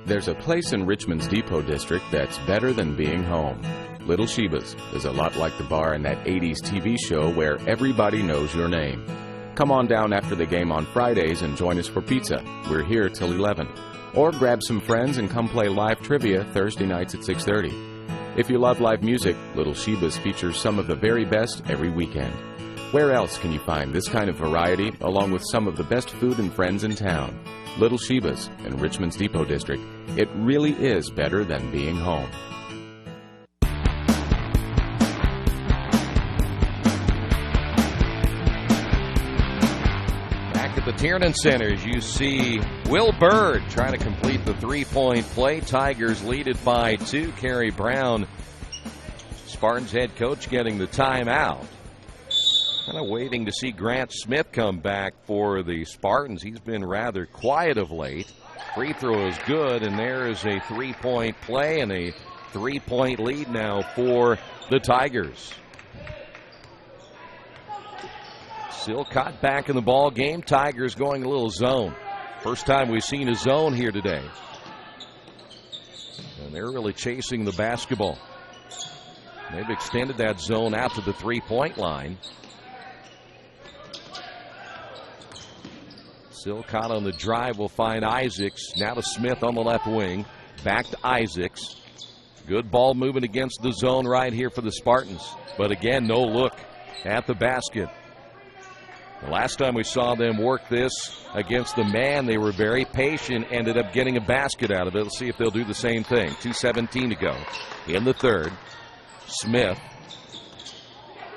There's a place in Richmond's Depot District that's better than being home. Little Sheba's is a lot like the bar in that 80s TV show where everybody knows your name. Come on down after the game on Fridays and join us for pizza. We're here till 11. Or grab some friends and come play live trivia Thursday nights at 6:30. If you love live music, Little Sheba's features some of the very best every weekend. Where else can you find this kind of variety along with some of the best food and friends in town? Little Sheba's in Richmond's Depot District. It really is better than being home. Back at the Tiernan Center, as you see Will Bird trying to complete the three-point play. Tigers lead it by 2. Kerry Brown, Spartans head coach, getting the timeout. Kind of waiting to see Grant Smith come back for the Spartans. He's been rather quiet of late. Free throw is good, and there is a three-point play and a three-point lead now for the Tigers. Silcott back in the ball game. Tigers going a little zone. First time we've seen a zone here today. And they're really chasing the basketball. They've extended that zone out to the three-point line. Silcott on the drive will find Isaacs. Now to Smith on the left wing. Back to Isaacs. Good ball movement against the zone right here for the Spartans. But again, no look at the basket. The last time we saw them work this against the man, they were very patient, ended up getting a basket out of it. Let's see if they'll do the same thing. 2:17 to go in the third. Smith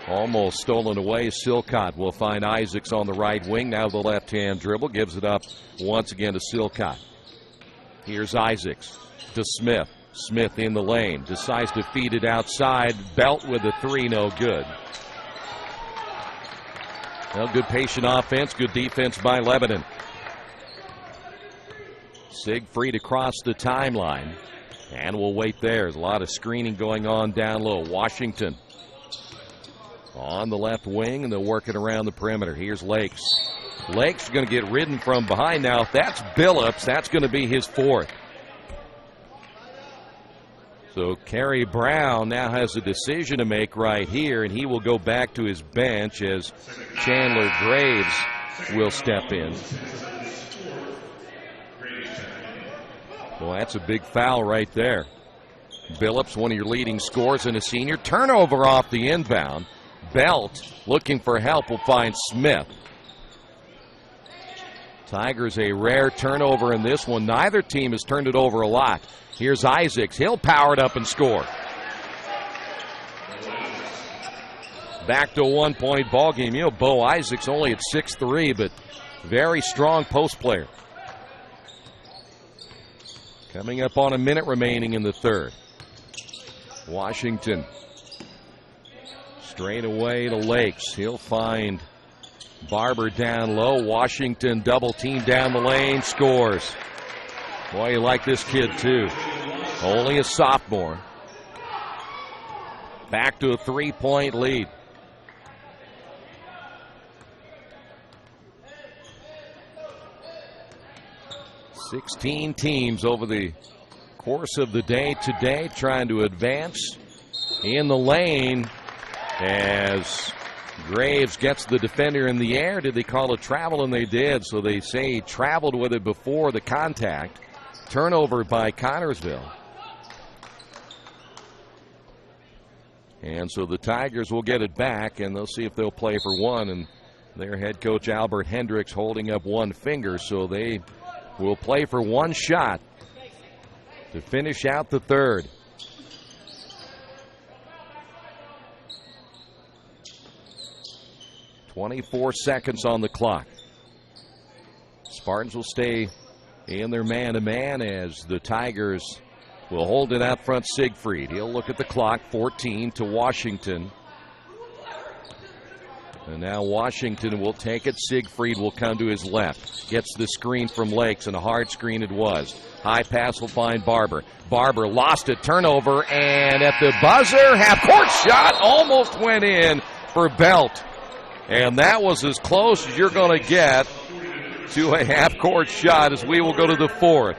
Almost stolen away. Silcott will find Isaacs on the right wing. Now the left-hand dribble. Gives it up once again to Silcott. Here's Isaacs to Smith. Smith in the lane. Decides to feed it outside. Belt with a three. No good. Well, good patient offense. Good defense by Lebanon. Siegfried across the timeline. And we'll wait there. There's a lot of screening going on down low. Washington on the left wing, and they'll work it around the perimeter. Here's Lakes. Lakes going to get ridden from behind now. If that's Billups, that's going to be his fourth. So Kerry Brown now has a decision to make right here, and he will go back to his bench as Chandler Graves will step in. Well, that's a big foul right there. Billups, one of your leading scorers and a senior. Turnover off the inbound. Belt looking for help will find Smith. Tigers a rare turnover in this one. Neither team has turned it over a lot. Here's Isaacs. He'll power it up and score. Back to a one-point ball game. You know, Bo Isaacs only at 6'3", but very strong post player. Coming up on a minute remaining in the third. Washington straight away to Lakes. He'll find Barber down low. Washington double team down the lane. Scores. Boy, you like this kid too. Only a sophomore. Back to a 3-point lead. Sixteen teams over the course of the day today trying to advance in the lane as Graves gets the defender in the air. Did they call a travel? And they did. So they say he traveled with it before the contact. Turnover by Connersville. And so the Tigers will get it back, and they'll see if they'll play for one. And their head coach Albert Hendricks holding up one finger, so they will play for one shot to finish out the third. .24 seconds on the clock. Spartans will stay in their man-to-man as the Tigers will hold it out front. Siegfried. He'll look at the clock. 14 to Washington. And now Washington will take it. Siegfried will come to his left. Gets the screen from Lakes, and a hard screen it was. High pass will find Barber. Barber lost it. Turnover, and at the buzzer, half-court shot almost went in for Belt. And that was as close as you're going to get to a half-court shot as we will go to the fourth.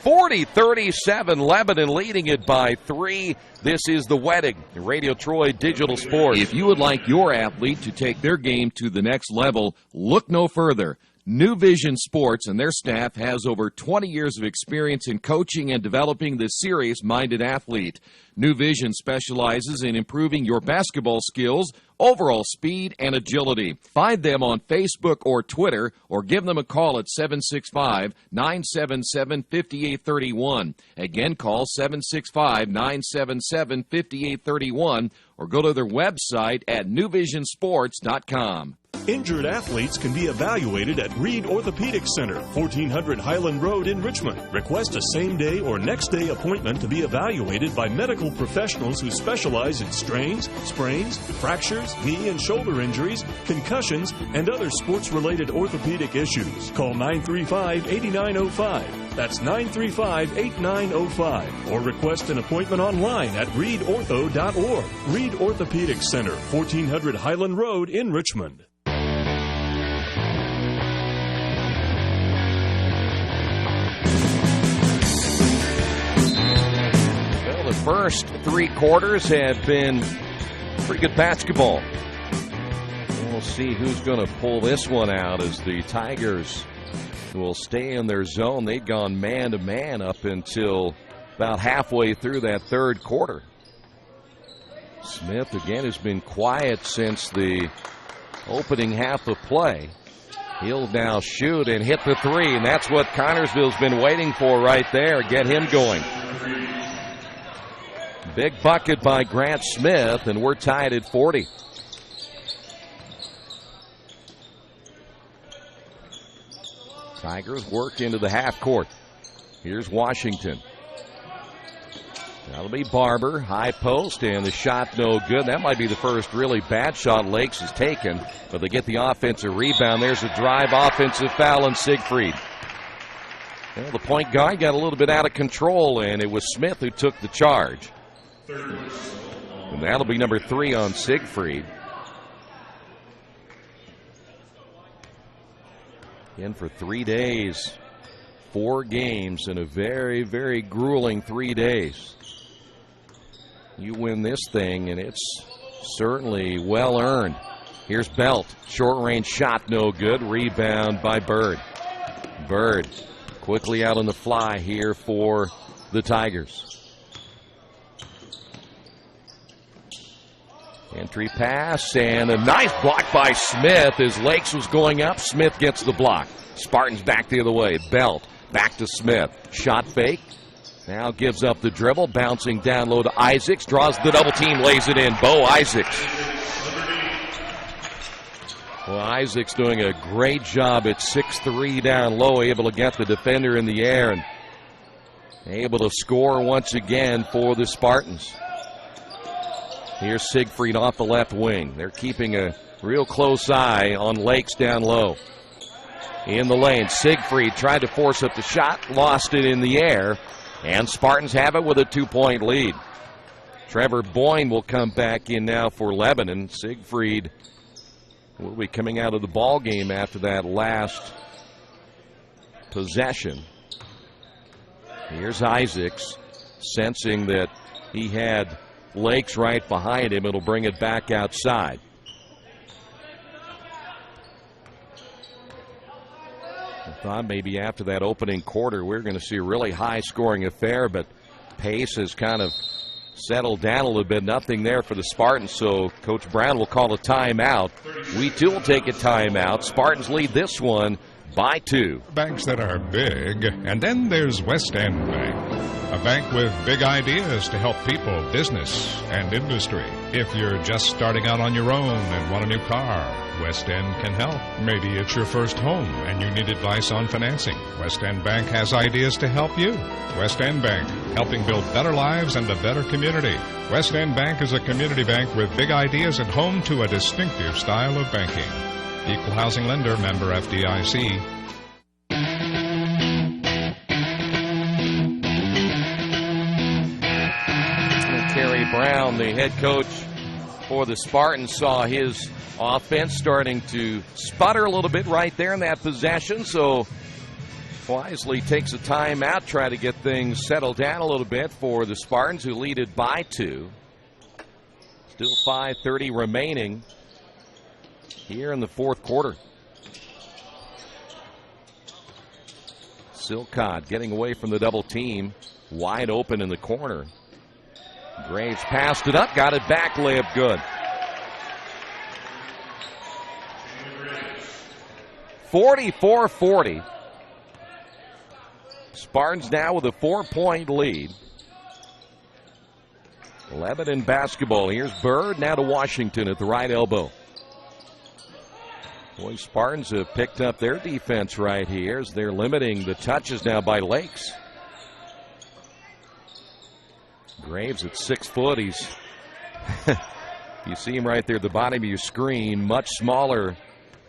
40-37, Lebanon leading it by 3. This is The Wedding, Radio Troy Digital Sports. If you would like your athlete to take their game to the next level, look no further. New Vision Sports and their staff has over 20 years of experience in coaching and developing the serious-minded athlete. New Vision specializes in improving your basketball skills, overall speed, and agility. Find them on Facebook or Twitter, or give them a call at 765-977-5831. Again, call 765-977-5831, or go to their website at newvisionsports.com. Injured athletes can be evaluated at Reed Orthopedic Center, 1400 Highland Road in Richmond. Request a same-day or next-day appointment to be evaluated by medical professionals who specialize in strains, sprains, fractures, knee and shoulder injuries, concussions, and other sports-related orthopedic issues. Call 935-8905. That's 935-8905. Or request an appointment online at reedortho.org. Reed Orthopedic Center, 1400 Highland Road in Richmond. First 3 quarters have been pretty good basketball. We'll see who's going to pull this one out as the Tigers will stay in their zone. They'd gone man-to-man up until about halfway through that third quarter. Smith, again, has been quiet since the opening half of play. He'll now shoot and hit the 3, and that's what Connersville's been waiting for right there. Get him going. Big bucket by Grant Smith, and we're tied at 40. Tigers work into the half court. Here's Washington. That'll be Barber, high post, and the shot no good. That might be the first really bad shot Lakes has taken, but they get the offensive rebound. There's a drive, offensive foul on Siegfried. Well, the point guard got a little bit out of control, and it was Smith who took the charge. And that'll be number 3 on Siegfried. In for 3 days, 4 games in a very, very grueling 3 days. You win this thing, and it's certainly well earned. Here's Belt. Short range shot, no good. Rebound by Bird. Bird quickly out on the fly here for the Tigers. Entry pass, and a nice block by Smith as Lakes was going up. Smith gets the block. Spartans back the other way. Belt back to Smith. Shot fake. Now gives up the dribble, bouncing down low to Isaacs, draws the double team, lays it in. Bo Isaacs. Well, Isaacs doing a great job at 6'3" down low, able to get the defender in the air and able to score once again for the Spartans. Here's Siegfried off the left wing. They're keeping a real close eye on Lakes down low. In the lane, Siegfried tried to force up the shot, lost it in the air. And Spartans have it with a 2-point lead. Trevor Boyne will come back in now for Lebanon. Siegfried will be coming out of the ball game after that last possession. Here's Isaacs, sensing that he had Lakes right behind him. It'll bring it back outside. I thought maybe after that opening quarter we're going to see a really high-scoring affair, but pace has kind of settled down a little bit. Nothing there for the Spartans, so Coach Brown will call a timeout. We, too, will take a timeout. Spartans lead this one by 2. Banks that are big, and then there's West End Bank. A bank with big ideas to help people, business, and industry. If you're just starting out on your own and want a new car, West End can help. Maybe it's your first home and you need advice on financing. West End Bank has ideas to help you. West End Bank, helping build better lives and a better community. West End Bank is a community bank with big ideas and home to a distinctive style of banking. Equal housing lender, member FDIC. Kerry Brown, the head coach for the Spartans, saw his offense starting to sputter a little bit right there in that possession, so wisely takes a timeout, try to get things settled down a little bit for the Spartans, who lead it by 2. Still 5:30 remaining here in the fourth quarter. Silcott getting away from the double team, wide open in the corner. Graves passed it up, got it back, layup good. 44-40. Spartans now with a 4-point lead. Lebanon basketball. Here's Bird, now to Washington at the right elbow. Boy, Spartans have picked up their defense right here as they're limiting the touches now by Lakes. Graves at 6 foot. He's, you see him right there at the bottom of your screen, much smaller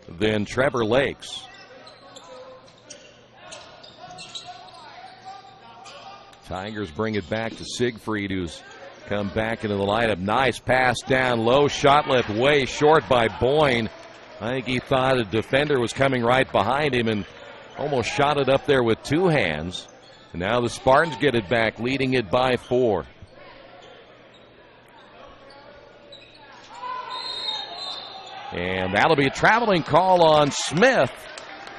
than Trevor Lakes. Tigers bring it back to Siegfried, who's come back into the lineup. Nice pass down low, shot left way short by Boyne. I think he thought a defender was coming right behind him and almost shot it up there with 2 hands. And now the Spartans get it back, leading it by 4. And that'll be a traveling call on Smith.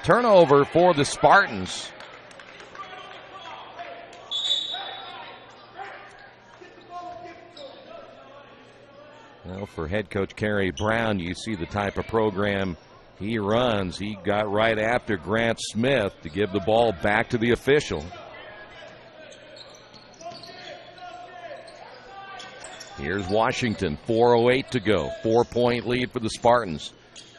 Turnover for the Spartans. Well, for head coach Kerry Brown, you see the type of program he runs. He got right after Grant Smith to give the ball back to the official. Here's Washington, 4:08 to go. 4-point lead for the Spartans.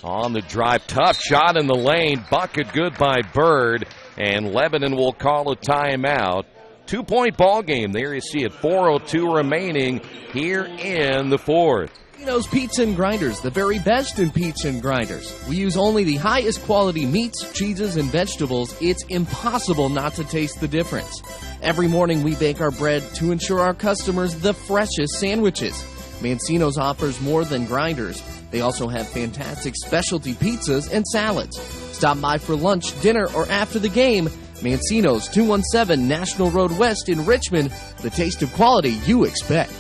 On the drive, tough shot in the lane, bucket good by Bird, and Lebanon will call a timeout. 2-point ball game. There you see it, 4:02 remaining here in the fourth. Geno's Pizza and Grinders, the very best in pizza and grinders. We use only the highest quality meats, cheeses, and vegetables. It's impossible not to taste the difference. Every morning we bake our bread to ensure our customers the freshest sandwiches. Mancino's offers more than grinders. They also have fantastic specialty pizzas and salads. Stop by for lunch, dinner, or after the game. Mancino's, 217 National Road West in Richmond. The taste of quality you expect.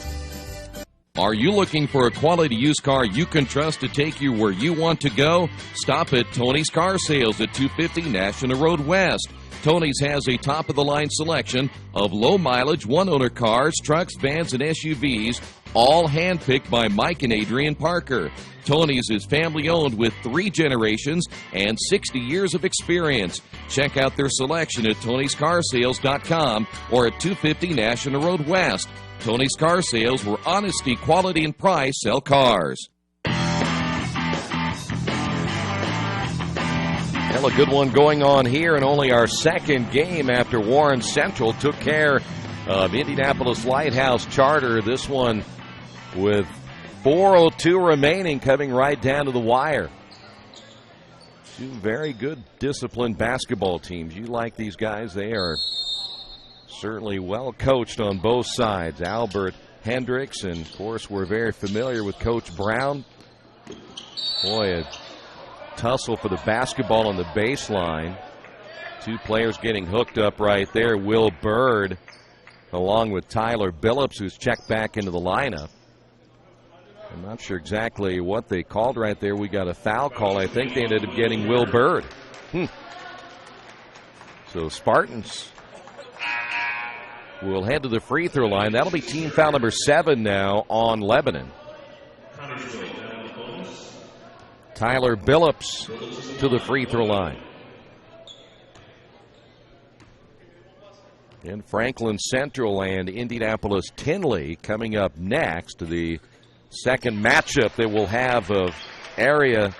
Are you looking for a quality used car you can trust to take you where you want to go? Stop at Tony's Car Sales at 250 National Road West. Tony's has a top-of-the-line selection of low-mileage, one-owner cars, trucks, vans, and SUVs, all handpicked by Mike and Adrian Parker. Tony's is family-owned with 3 generations and 60 years of experience. Check out their selection at Tony'sCarsales.com or at 250 National Road West. Tony's Car Sales, where honesty, quality, and price sell cars. Well, a good one going on here, and only our second game after Warren Central took care of Indianapolis Lighthouse Charter. This one with 4:02 remaining, coming right down to the wire. Two very good, disciplined basketball teams. You like these guys. They are certainly well coached on both sides. Albert Hendricks, and of course we're very familiar with Coach Brown. Boy, a tussle for the basketball on the baseline. Two players getting hooked up right there. Will Bird along with Tyler Billups, who's checked back into the lineup. I'm not sure exactly what they called right there. We got a foul call. I think they ended up getting Will Bird. So Spartans will head to the free throw line. That'll be team foul number 7 now on Lebanon. Tyler Billups to the free throw line. And Franklin Central and Indianapolis Tinley coming up next. The second matchup that we'll have of area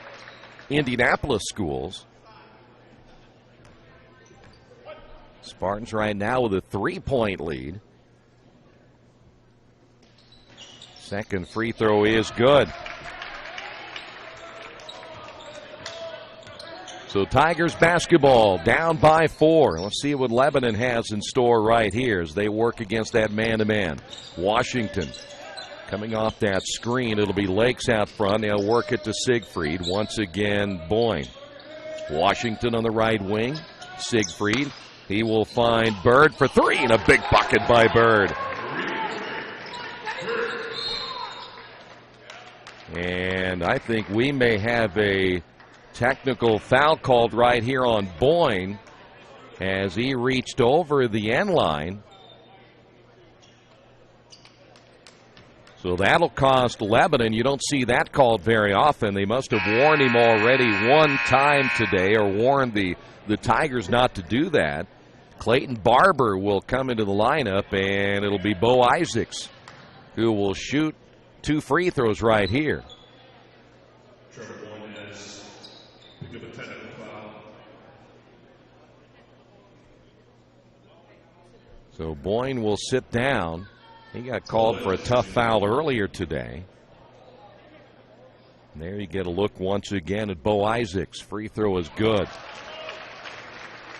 Indianapolis schools. Spartans right now with a 3-point lead. Second free throw is good. So Tigers basketball down by 4. Let's see what Lebanon has in store right here as they work against that man-to-man. Washington coming off that screen. It'll be Lakes out front. They'll work it to Siegfried. Once again, Boyne. Washington on the right wing. Siegfried. He will find Bird for 3, and a big bucket by Bird. And I think we may have a technical foul called right here on Boyne as he reached over the end line. So that'll cost Lebanon. You don't see that called very often. They must have warned him already one time today, or warned the Tigers not to do that. Clayton Barber will come into the lineup, and it'll be Bo Isaacs who will shoot 2 free throws right here. So Boyne will sit down. He got called for a tough foul earlier today. And there you get a look once again at Bo Isaacs. Free throw is good.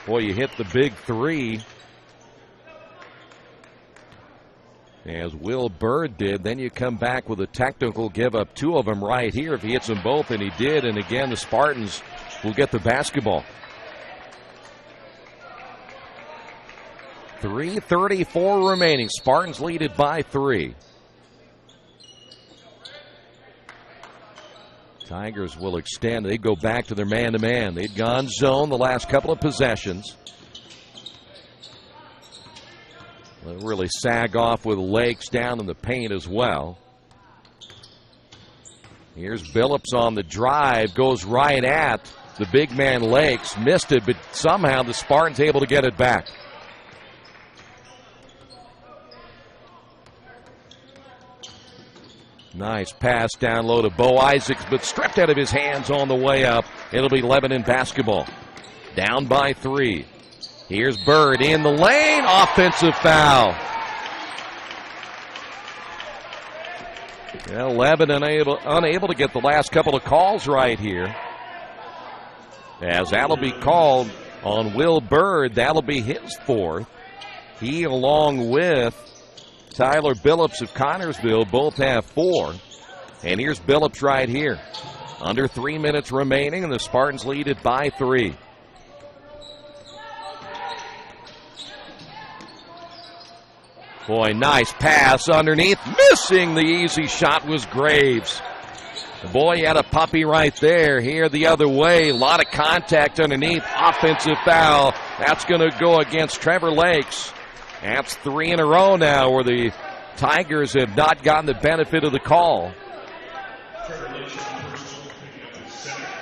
Boy, you hit the big 3, as Will Bird did. Then you come back with a technical, give up 2 of them right here. If he hits them both, and he did, and again the Spartans will get the basketball. 3:34 remaining. Spartans lead it by 3. Tigers will extend. They go back to their man-to-man. They'd gone zone the last couple of possessions. They'll really sag off with Lakes down in the paint as well. Here's Billups on the drive. Goes right at the big man Lakes. Missed it, but somehow the Spartans able to get it back. Nice pass down low to Bo Isaacs, but stripped out of his hands on the way up. It'll be Lebanon basketball. Down by 3. Here's Bird in the lane. Offensive foul. Well, Lebanon unable to get the last couple of calls right here. As that'll be called on Will Bird. That'll be his 4th. He, along with Tyler Billups of Connersville, both have 4. And here's Billups right here. Under 3 minutes remaining, and the Spartans lead it by 3. Boy, nice pass underneath. Missing the easy shot was Graves. Boy, he had a puppy right there. Here the other way. A lot of contact underneath. Offensive foul. That's going to go against Trevor Lakes. That's 3 in a row now where the Tigers have not gotten the benefit of the call.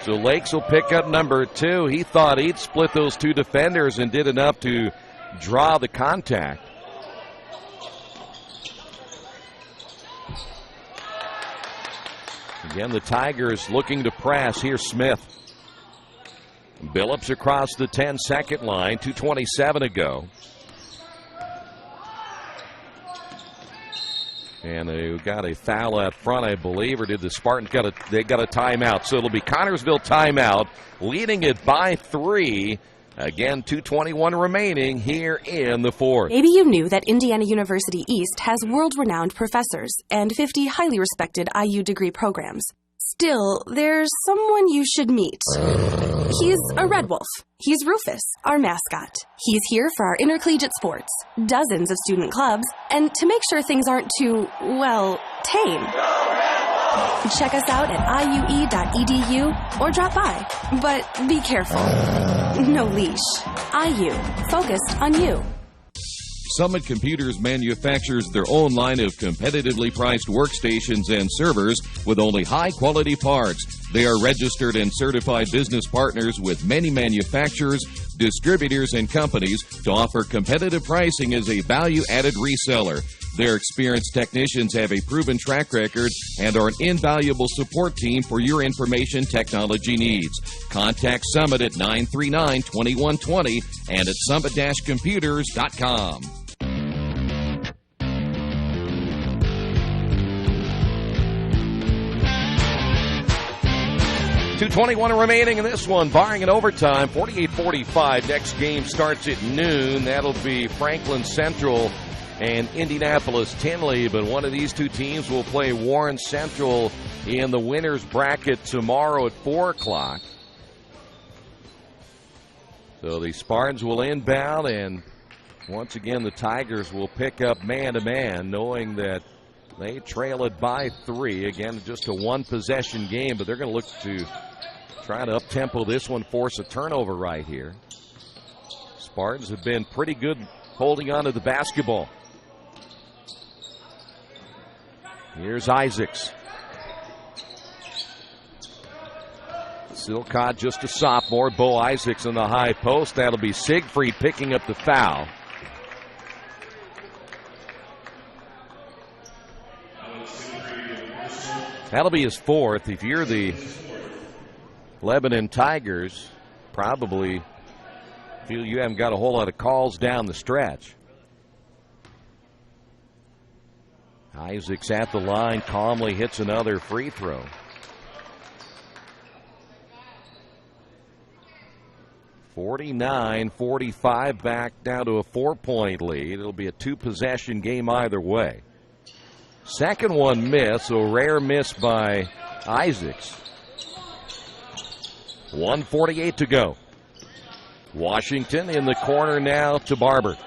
So Lakes will pick up number 2. He thought he'd split those 2 defenders and did enough to draw the contact. Again, the Tigers looking to press. Here's Smith. Billups across the 10-second line. 2:27 to go. And they got a foul out front, I believe, or did the Spartans they got a timeout? So it'll be Connersville timeout, leading it by 3. Again, 2:21 remaining here in the 4th. Maybe you knew that Indiana University East has world-renowned professors and 50 highly respected IU degree programs. Still, there's someone you should meet. He's a red wolf. He's Rufus, our mascot. He's here for our intercollegiate sports, dozens of student clubs, and to make sure things aren't too, well, tame. Check us out at iue.edu or drop by. But be careful. No leash. IU. Focused on you. Summit Computers manufactures their own line of competitively priced workstations and servers with only high-quality parts. They are registered and certified business partners with many manufacturers, distributors, and companies to offer competitive pricing as a value-added reseller. Their experienced technicians have a proven track record and are an invaluable support team for your information technology needs. Contact Summit at 939-2120 and at summit-computers.com. 2:21 remaining in this one, barring an overtime, 48-45. Next game starts at noon. That'll be Franklin Central and Indianapolis Tinley, but one of these 2 teams will play Warren Central in the winner's bracket tomorrow at 4 o'clock. So the Spartans will inbound, and once again the Tigers will pick up man-to-man, knowing that they trail it by 3. Again, just a 1-possession game, but they're going to look to try to up-tempo this one, force a turnover right here. Spartans have been pretty good holding on to the basketball. Here's Isaacs. Silcott just a sophomore. Bo Isaacs in the high post. That'll be Siegfried picking up the foul. That'll be his 4th. If you're the Lebanon Tigers, probably feel you haven't got a whole lot of calls down the stretch. Isaacs at the line, calmly hits another free throw. (49-45) back down to a 4-point lead. It'll be a 2-possession game either way. Second one miss, a rare miss by Isaacs. 1:48 to go. Washington in the corner now to Barber.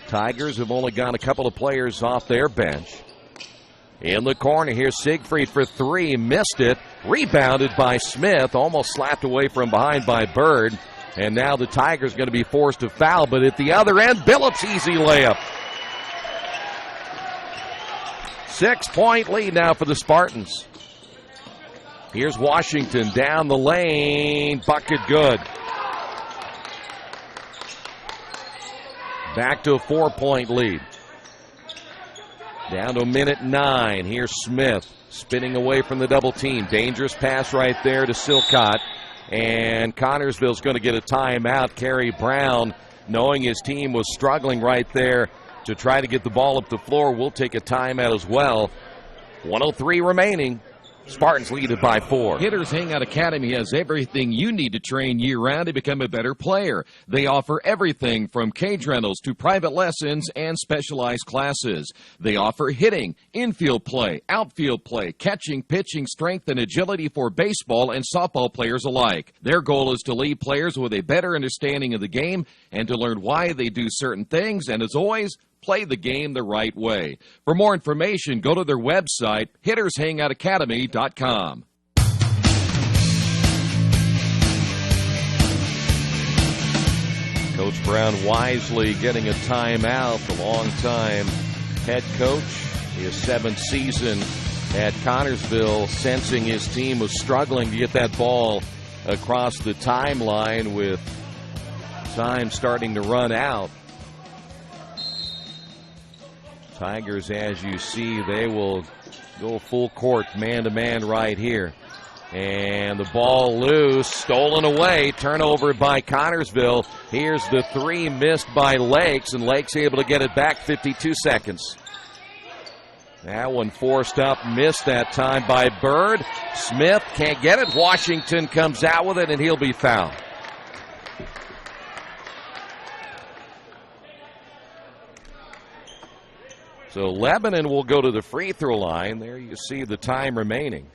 Tigers have only got a couple of players off their bench. In the corner, here's Siegfried for 3. Missed it. Rebounded by Smith. Almost slapped away from behind by Bird. And now the Tigers going to be forced to foul. But at the other end, Billups' easy layup. 6-point lead now for the Spartans. Here's Washington down the lane. Bucket good. Back to a 4-point lead. Down to a minute 9. Here's Smith spinning away from the double team. Dangerous pass right there to Silcott. And Connersville's going to get a timeout. Kerry Brown, knowing his team was struggling right there to try to get the ball up the floor, will take a timeout as well. 1:03 remaining. Spartans lead it by 4. Hitters Hangout Academy has everything you need to train year-round to become a better player. They offer everything from cage rentals to private lessons and specialized classes. They offer hitting, infield play, outfield play, catching, pitching, strength, and agility for baseball and softball players alike. Their goal is to leave players with a better understanding of the game and to learn why they do certain things, and as always, play the game the right way. For more information, go to their website, hittershangoutacademy.com. Coach Brown wisely getting a timeout. The longtime head coach, his 7th season at Connersville, sensing his team was struggling to get that ball across the timeline with time starting to run out. Tigers, as you see, they will go full court, man-to-man right here. And the ball loose, stolen away, turnover by Connersville. Here's the 3 missed by Lakes, and Lakes able to get it back 52 seconds. That one forced up, missed that time by Bird. Smith can't get it. Washington comes out with it, and he'll be fouled. So Lebanon will go to the free throw line. There you see the time remaining.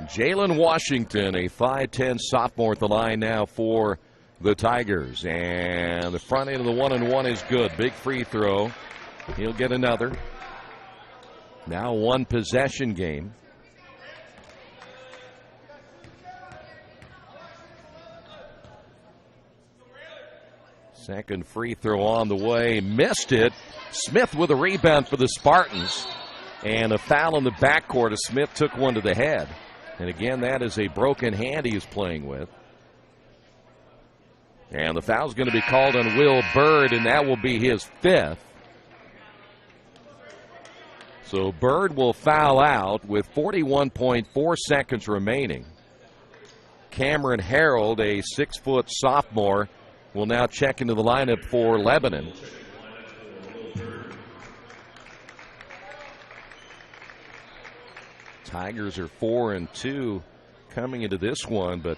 Jalen Washington, a 5'10 sophomore at the line now for the Tigers. And the front end of the 1-and-1 is good. Big free throw. He'll get another. Now 1 possession game. Second free throw on the way. Missed it. Smith with a rebound for the Spartans. And a foul in the backcourt as Smith took one to the head. And again, that is a broken hand he is playing with. And the foul's going to be called on Will Bird, and that will be his 5th. So Bird will foul out with 41.4 seconds remaining. Cameron Harold, a 6-foot sophomore, will now check into the lineup for Lebanon. Tigers are 4-2 coming into this one, but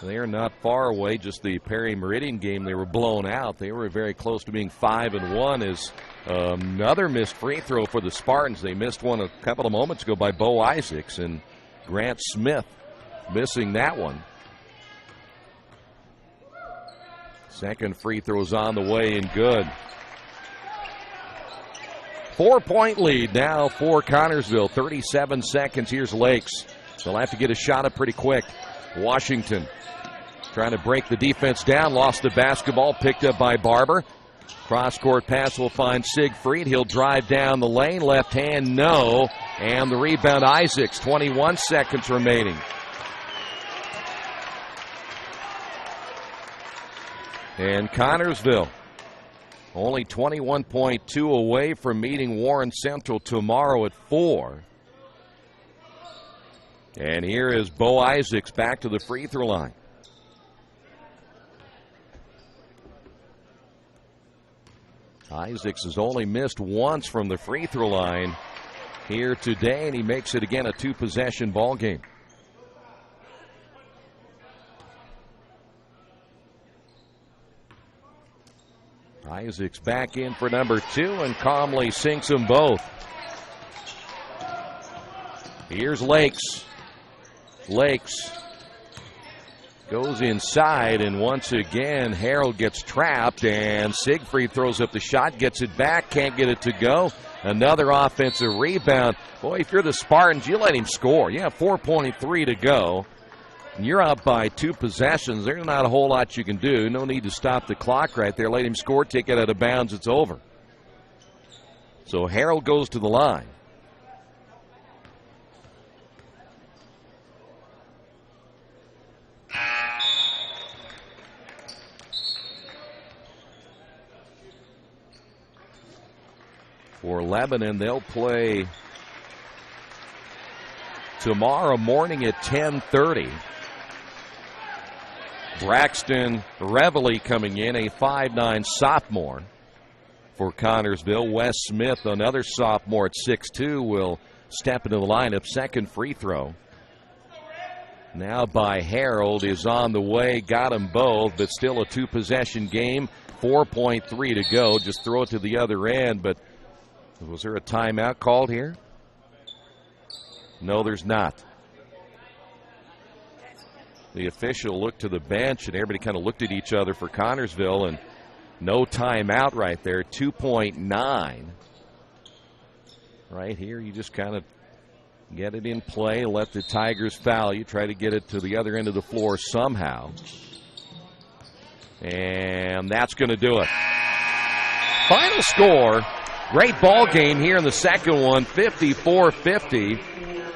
they are not far away. Just the Perry Meridian game, they were blown out. They were very close to being 5-1 as another missed free throw for the Spartans. They missed one a couple of moments ago by Bo Isaacs, and Grant Smith missing that one. Second free throw's on the way and good. 4-point lead now for Connersville. 37 seconds. Here's Lakes. They'll have to get a shot up pretty quick. Washington trying to break the defense down. Lost the basketball. Picked up by Barber. Cross-court pass will find Siegfried. He'll drive down the lane. Left hand, no. And the rebound, Isaacs. 21 seconds remaining. And Connersville only 21.2 away from meeting Warren Central tomorrow at 4. And here is Bo Isaacs back to the free throw line. Isaacs has only missed once from the free throw line here today, and he makes it again a 2-possession ball game. Isaacs back in for number 2 and calmly sinks them both. Here's Lakes. Lakes goes inside, and once again Harold gets trapped, and Siegfried throws up the shot, gets it back, can't get it to go. Another offensive rebound. Boy, if you're the Spartans, you let him score. You have 4.3 to go. And you're out by 2 possessions. There's not a whole lot you can do. No need to stop the clock right there. Let him score, take it out of bounds, it's over. So Harold goes to the line. For Lebanon, they'll play tomorrow morning at 10:30. Braxton Reveille coming in, a 5'9" sophomore for Connersville. Wes Smith, another sophomore at 6'2", will step into the lineup. Second free throw. Now by Harold is on the way. Got them both, but still a two-possession game. 4.3 to go. Just throw it to the other end, but was there a timeout called here? No, there's not. The official looked to the bench, and everybody kind of looked at each other for Connersville, and no timeout right there. 2.9. Right here, you just kind of get it in play, let the Tigers foul you, try to get it to the other end of the floor somehow. And that's going to do it. Final score, great ball game here in the second one, 54-50,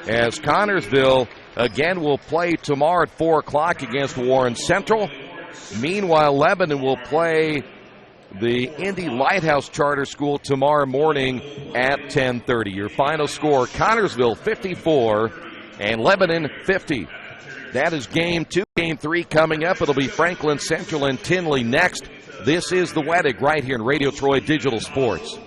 as Connersville again will play tomorrow at 4 o'clock against Warren Central. Meanwhile, Lebanon will play the Indy Lighthouse Charter School tomorrow morning at 10:30. Your final score, Connersville 54 and Lebanon 50. That is game 2. Game 3 coming up. It'll be Franklin Central and Tinley next. This is the Weddick right here in Radio Troy Digital Sports.